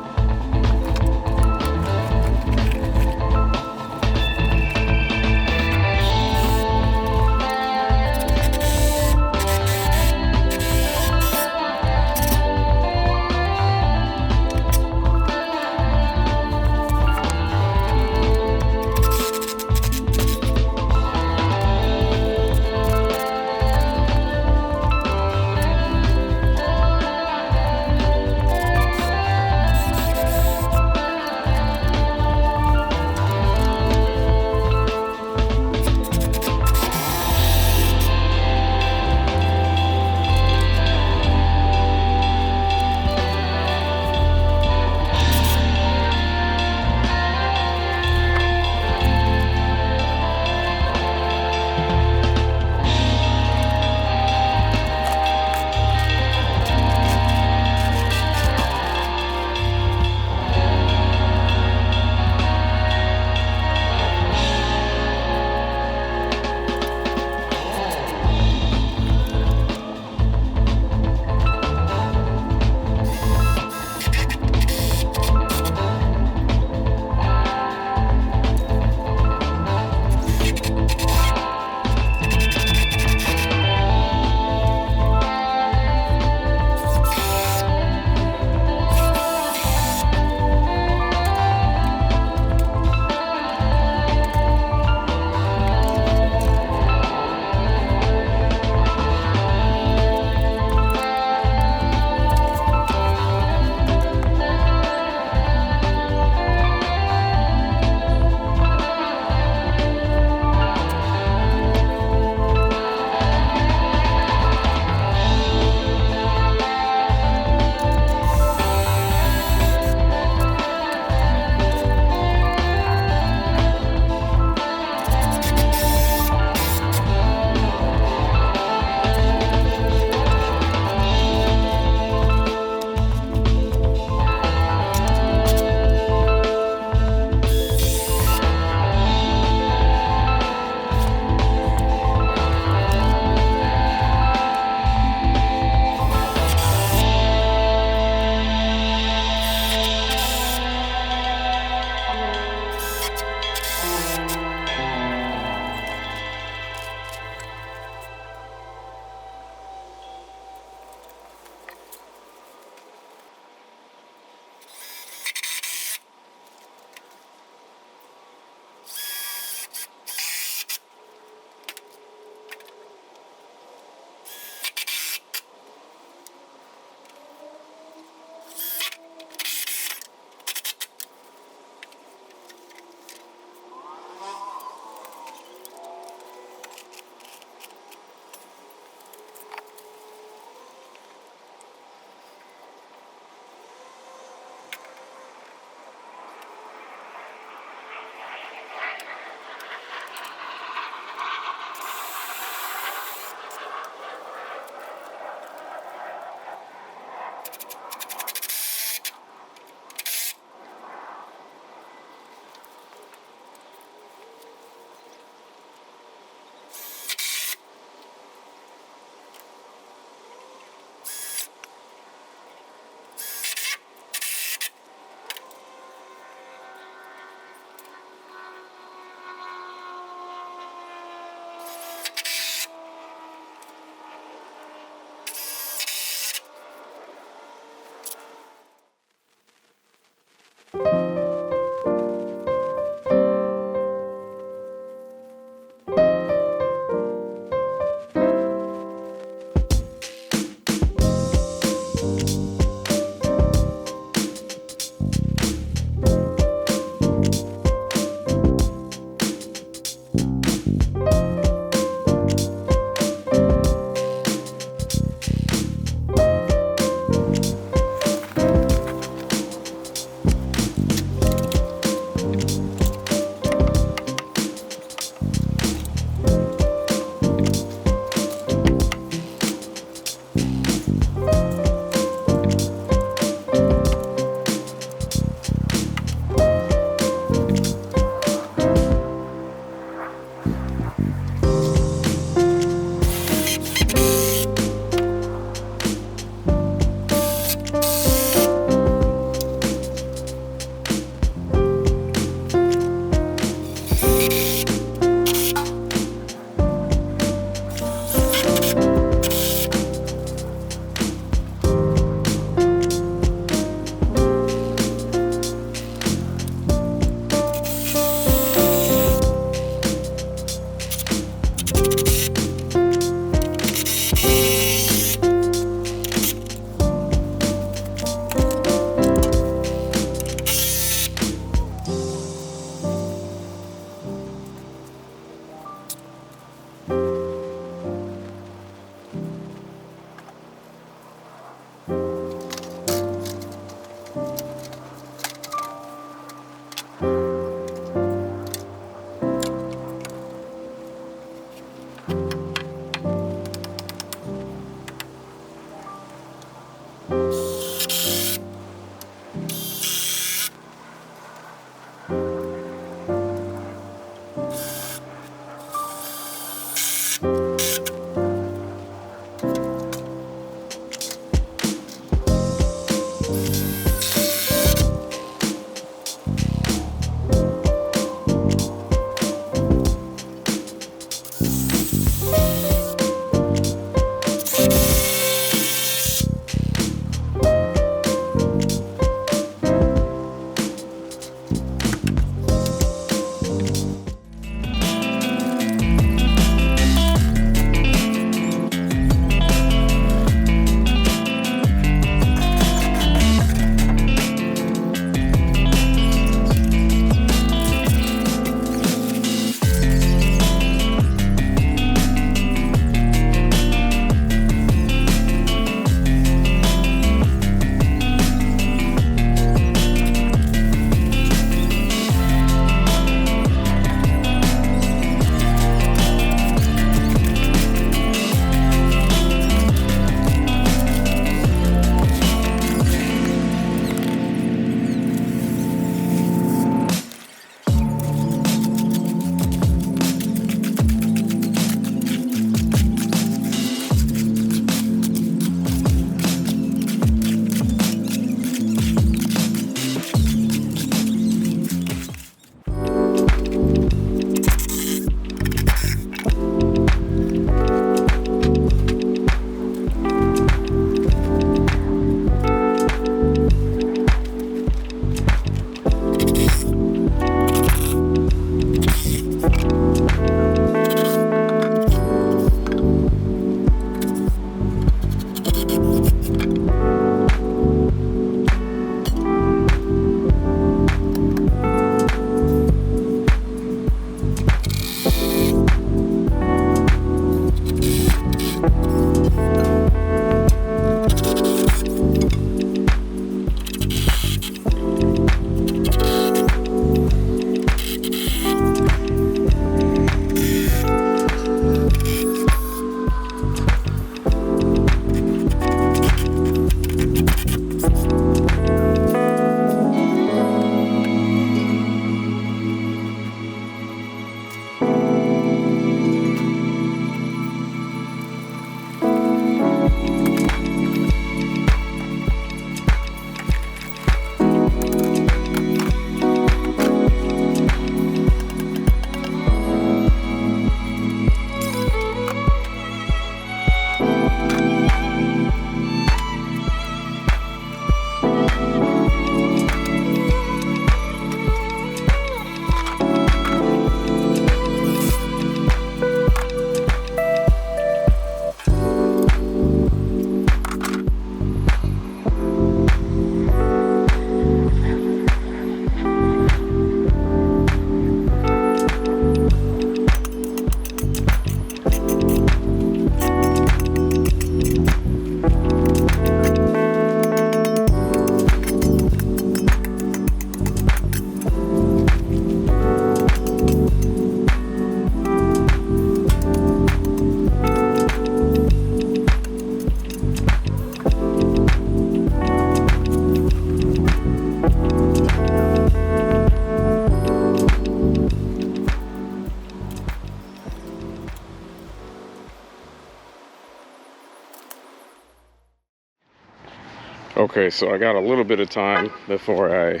Okay, so I got a little bit of time before I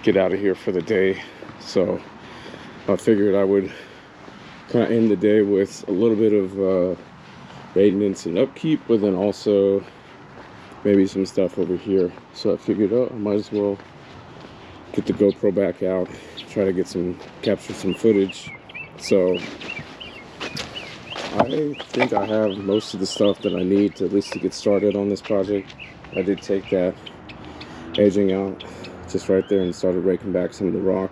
get out of here for the day, so I figured I would kind of end the day with a little bit of maintenance and upkeep, but then also maybe some stuff over here. So I figured, oh, I might as well get the GoPro back out, try to capture some footage. So I think I have most of the stuff that I need to at least to get started on this project. I did take that edging out just right there and started raking back some of the rock.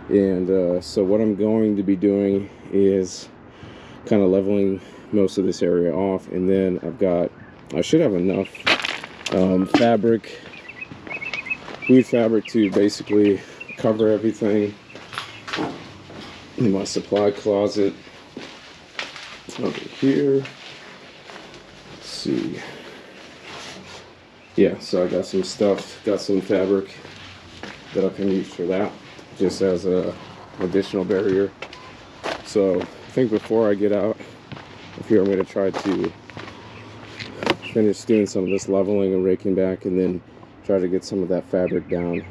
And so what I'm going to be doing is kind of leveling most of this area off, and then I should have enough weed fabric to basically cover everything in my supply closet over here. Let's see. Yeah, so I got some stuff, got some fabric that I can use for that, just as a additional barrier. So I think before I get out of here, I'm going to try to finish doing some of this leveling and raking back, and then try to get some of that fabric down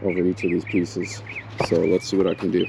over each of these pieces. So let's see what I can do.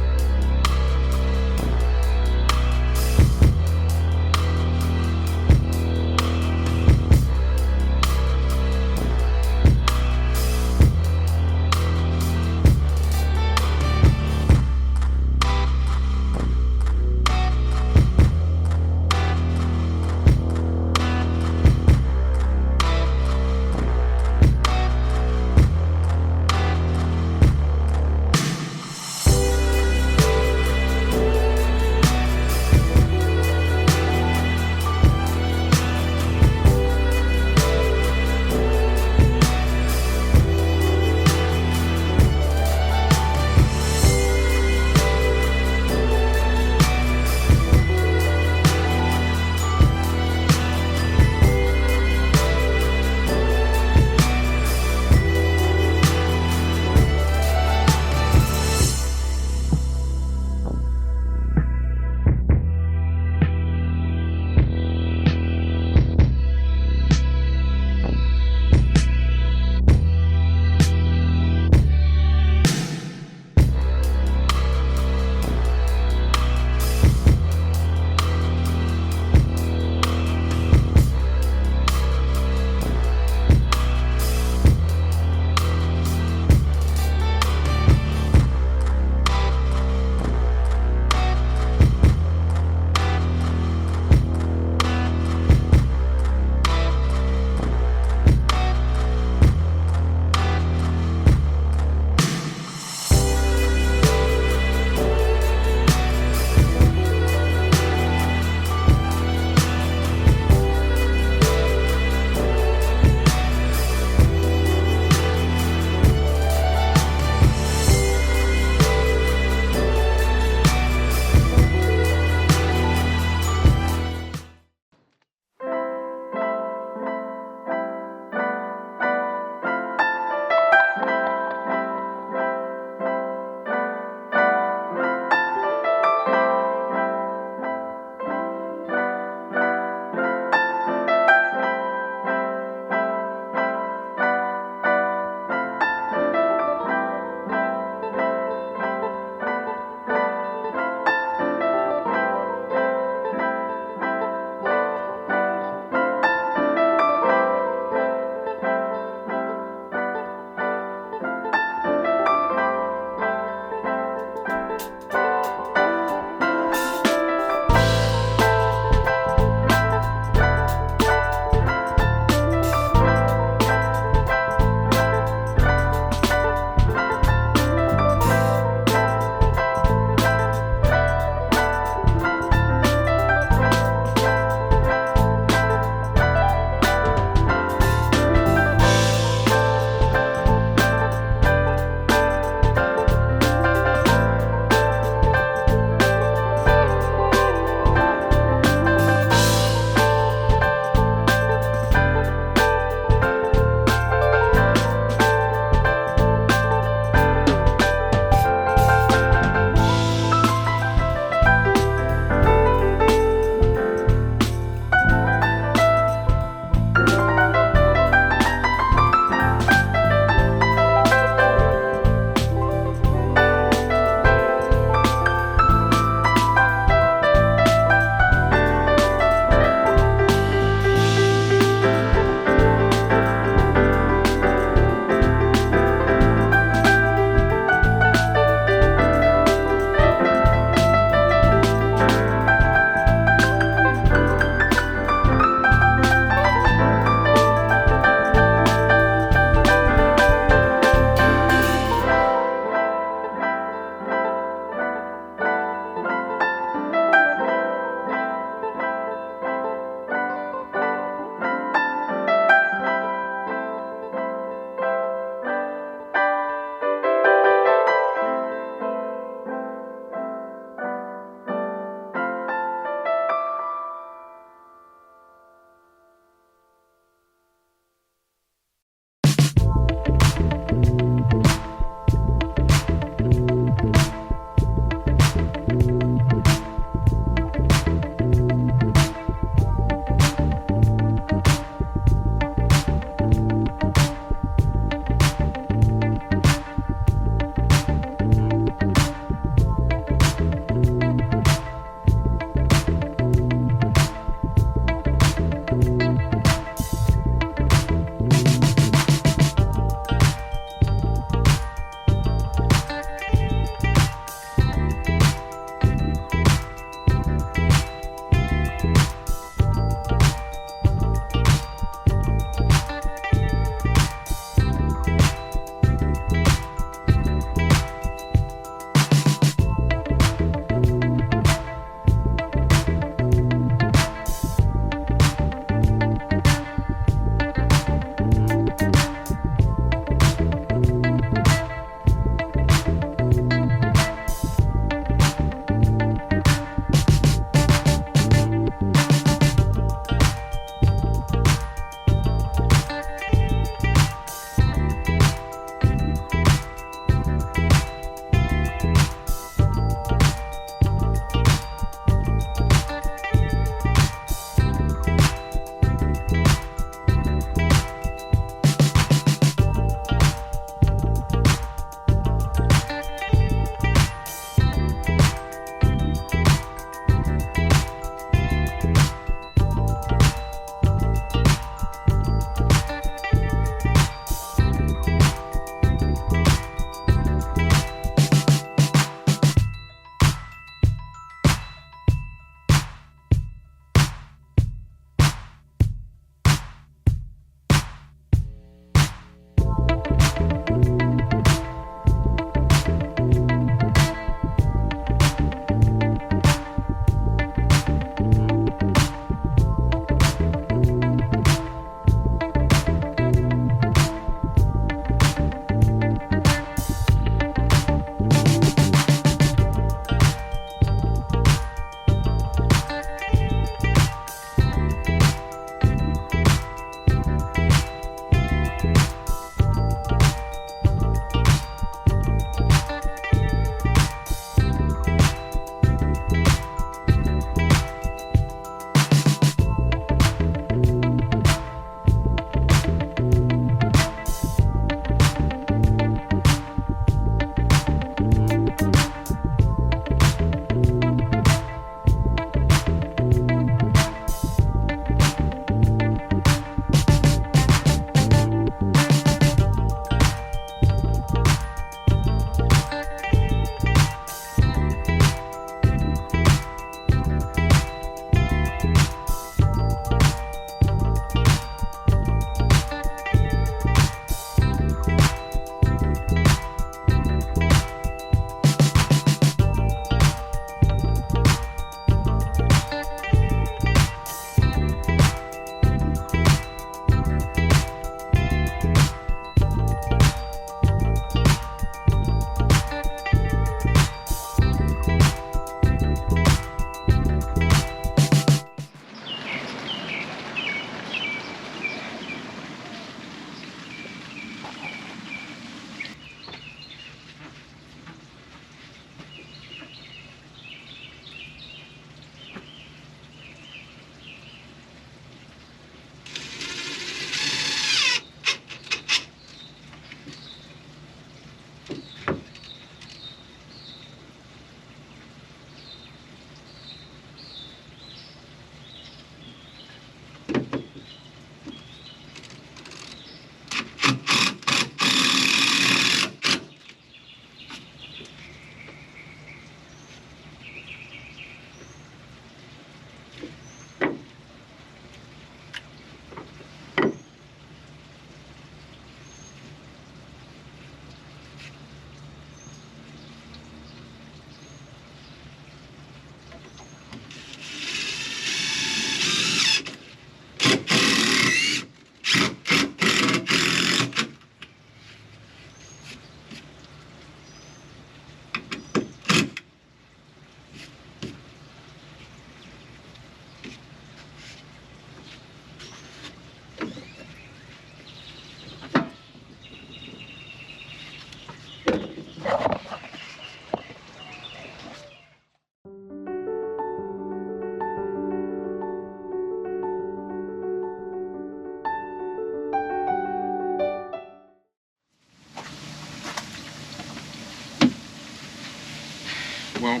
Well,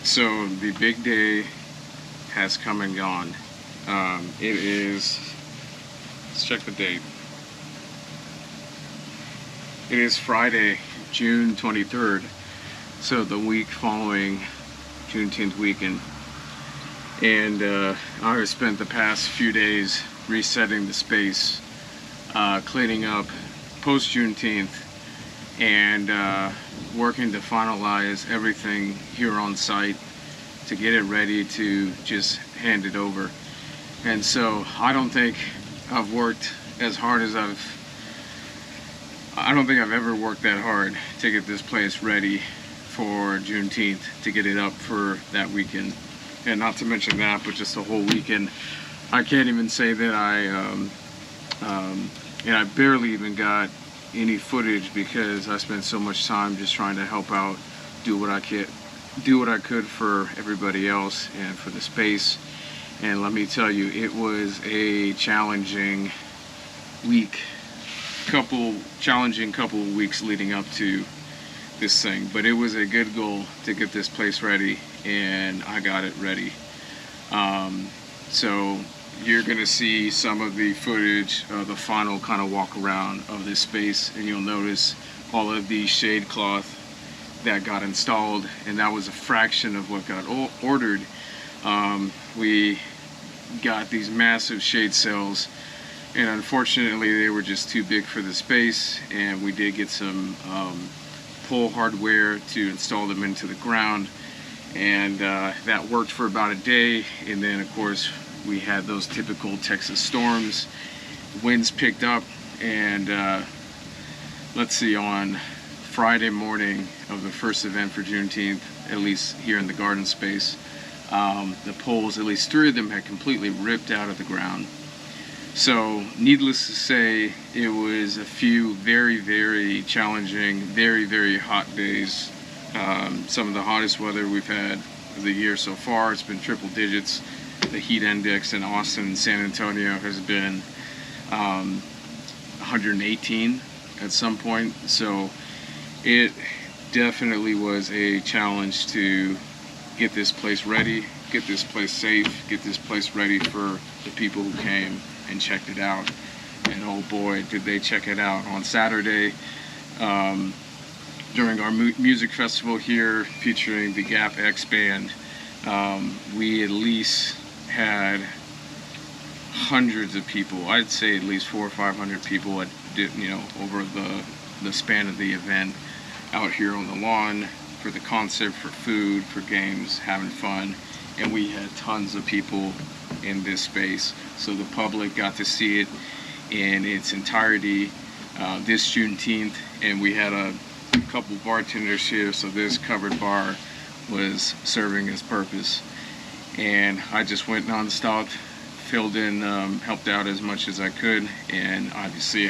so the big day has come and gone. It is, let's check the date. It is Friday, June 23rd, so the week following Juneteenth weekend. And I have spent the past few days resetting the space, cleaning up post Juneteenth, and working to finalize everything here on site to get it ready to just hand it over. And so I don't think I've worked as hard as I don't think I've ever worked that hard to get this place ready for Juneteenth, to get it up for that weekend. And not to mention that, but just the whole weekend. I can't even say that and I barely even got any footage because I spent so much time just trying to help out, do what I could for everybody else and for the space. And let me tell you, it was a challenging couple of weeks leading up to this thing, but it was a good goal to get this place ready, and I got it ready. So you're gonna see some of the footage of the final kind of walk around of this space, and you'll notice all of the shade cloth that got installed, and that was a fraction of what got ordered. We got these massive shade cells, and unfortunately they were just too big for the space, and we did get some pole hardware to install them into the ground, and that worked for about a day. And then of course we had those typical Texas storms, winds picked up, and let's see, on Friday morning of the first event for Juneteenth, at least here in the garden space, the poles, at least 3 of them, had completely ripped out of the ground. So needless to say, it was a few very, very challenging, very, very hot days. Some of the hottest weather we've had of the year so far. It's been triple digits. The heat index in Austin and San Antonio has been 118 at some point. So it definitely was a challenge to get this place ready, get this place safe, get this place ready for the people who came and checked it out. And oh boy, did they check it out. On Saturday, during our music festival here featuring the Gap X Band, we at least had hundreds of people. I'd say at least 400 or 500 people over the span of the event, out here on the lawn for the concert, for food, for games, having fun. And we had tons of people in this space, so the public got to see it in its entirety this Juneteenth. And we had a couple bartenders here, so this covered bar was serving its purpose. And I just went non-stop, filled in, helped out as much as I could, and obviously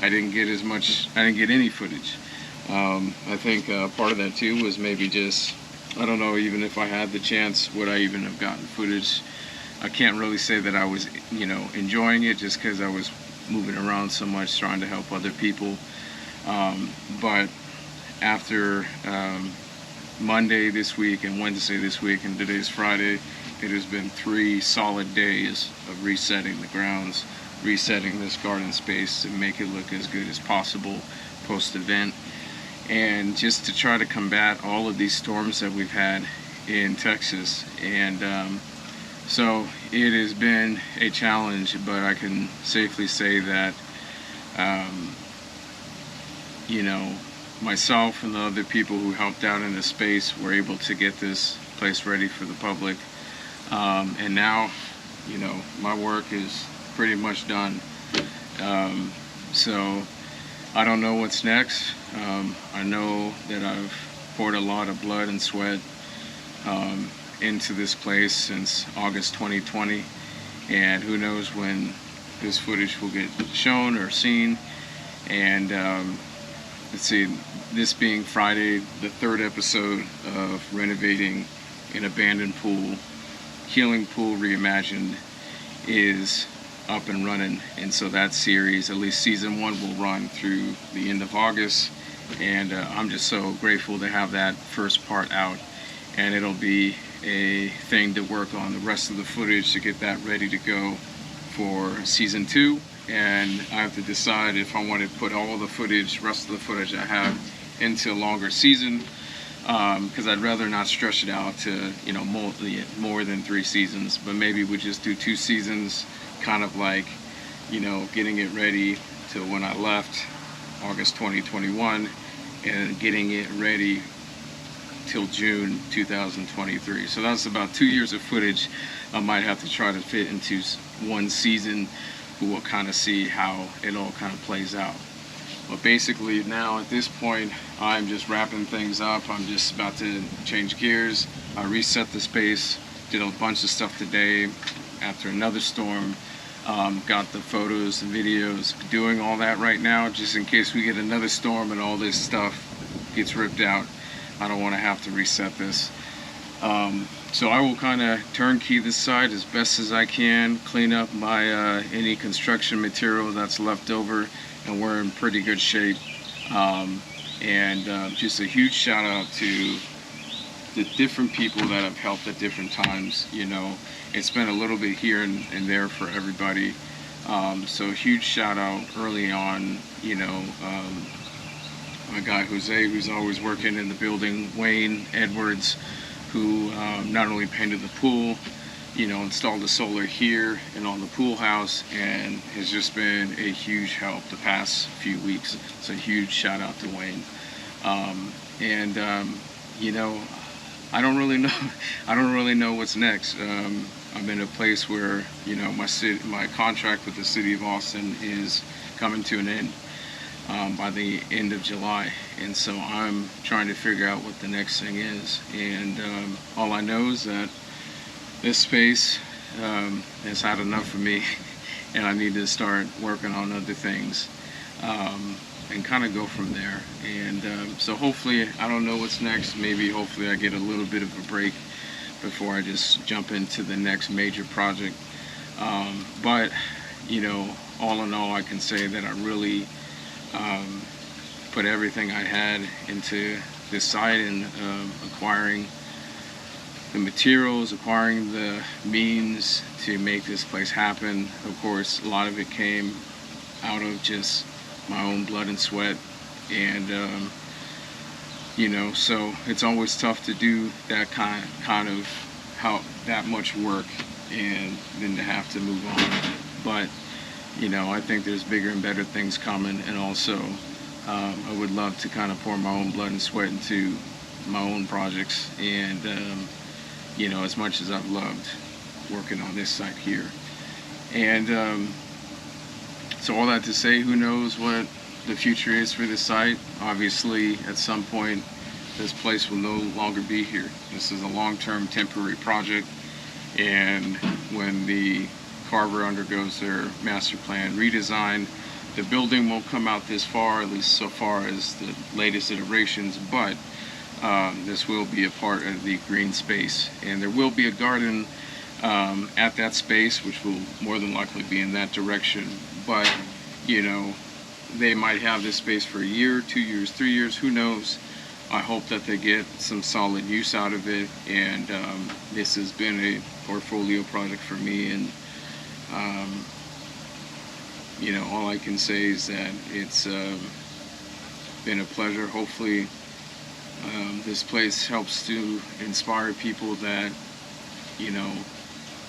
I didn't get any footage. I think part of that too was maybe just, I don't know, even if I had the chance, would I even have gotten footage? I can't really say that I was, enjoying it, just because I was moving around so much trying to help other people. But after Monday this week and Wednesday this week and today's Friday, it has been 3 solid days of resetting the grounds, resetting this garden space to make it look as good as possible post-event, and just to try to combat all of these storms that we've had in Texas. And so it has been a challenge, but I can safely say that myself and the other people who helped out in the space were able to get this place ready for the public. And now, my work is pretty much done. So I don't know what's next. I know that I've poured a lot of blood and sweat into this place since August 2020, and who knows when this footage will get shown or seen. And let's see, this being Friday, the 3rd episode of Renovating an Abandoned Pool, Kealing Pool Reimagined, is up and running. And so that series, at least season 1, will run through the end of August. And I'm just so grateful to have that first part out. and it'll be a thing to work on the rest of the footage to get that ready to go for season 2. And I have to decide if I want to put all the footage, rest of the footage I have, into a longer season, because I'd rather not stretch it out to, you know, more than 3 seasons. But maybe we just do 2 seasons, kind of like, you know, getting it ready to when I left, August 2021, and getting it ready till June 2023. So that's about 2 years of footage I might have to try to fit into 1 season. We'll kind of see how it all kind of plays out. But basically now at this point, I'm just wrapping things up. I'm just about to change gears. I reset the space, did a bunch of stuff today after another storm. Got the photos and videos, doing all that right now just in case we get another storm and all this stuff gets ripped out. I don't want to have to reset this. So I will kind of turnkey this side as best as I can, clean up my any construction material that's left over, and we're in pretty good shape. Just a huge shout out to the different people that have helped at different times. You know, it's been a little bit here and there for everybody. So huge shout out early on, you know, my guy Jose, who's always working in the building, Wayne Edwards, who not only painted the pool, you know, installed the solar here and on the pool house, and has just been a huge help the past few weeks. So huge shout out to Wayne. You know, I don't really know what's next. I'm in a place where, you know, my contract with the city of Austin is coming to an end by the end of July, and so I'm trying to figure out what the next thing is. And all I know is that this space has had enough of me, and I need to start working on other things, and kind of go from there. And so hopefully, I don't know what's next. Maybe hopefully I get a little bit of a break before I just jump into the next major project. But you know, all in all, I can say that I really put everything I had into this site, and acquiring the materials, acquiring the means to make this place happen. Of course, a lot of it came out of just my own blood and sweat, and you know, so it's always tough to do that kind of that much work and then to have to move on. But you know, I think there's bigger and better things coming, and also I would love to kind of pour my own blood and sweat into my own projects. And you know, as much as I've loved working on this site here, and so all that to say, who knows what the future is for this site. Obviously, at some point, this place will no longer be here. This is a long-term temporary project, and when the Carver undergoes their master plan redesign, the building won't come out this far, at least so far as the latest iterations, but this will be a part of the green space, and there will be a garden at that space, which will more than likely be in that direction. But you know, they might have this space for a year, 2 years, 3 years, who knows. I hope that they get some solid use out of it, and this has been a portfolio project for me, and you know, all I can say is that it's been a pleasure. Hopefully this place helps to inspire people that, you know,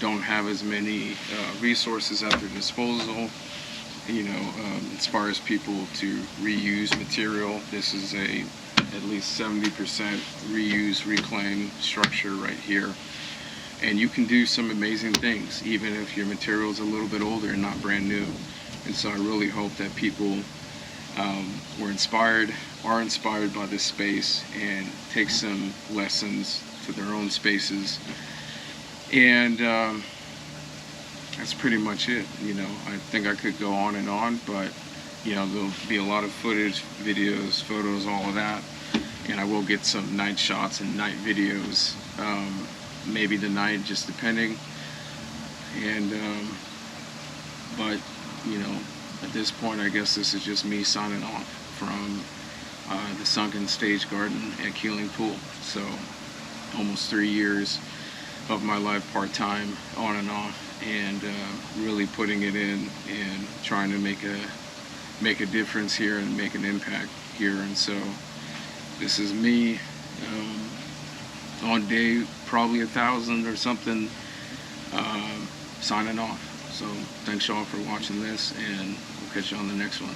don't have as many resources at their disposal. You know, inspires people to reuse material. This is at least 70% reuse, reclaim structure right here. And you can do some amazing things, even if your material is a little bit older and not brand new. And so I really hope that people are inspired by this space and take some lessons to their own spaces. And that's pretty much it. You know, I think I could go on and on, but you know, there'll be a lot of footage, videos, photos, all of that. And I will get some night shots and night videos, maybe tonight, just depending. And but you know, at this point, I guess this is just me signing off from the sunken stage garden at Kealing Pool. So almost 3 years of my life part-time, on and off, and really putting it in and trying to make a difference here and make an impact here. And so this is me on day probably 1,000 or something, signing off. So thanks y'all for watching this, and we'll catch you on the next one.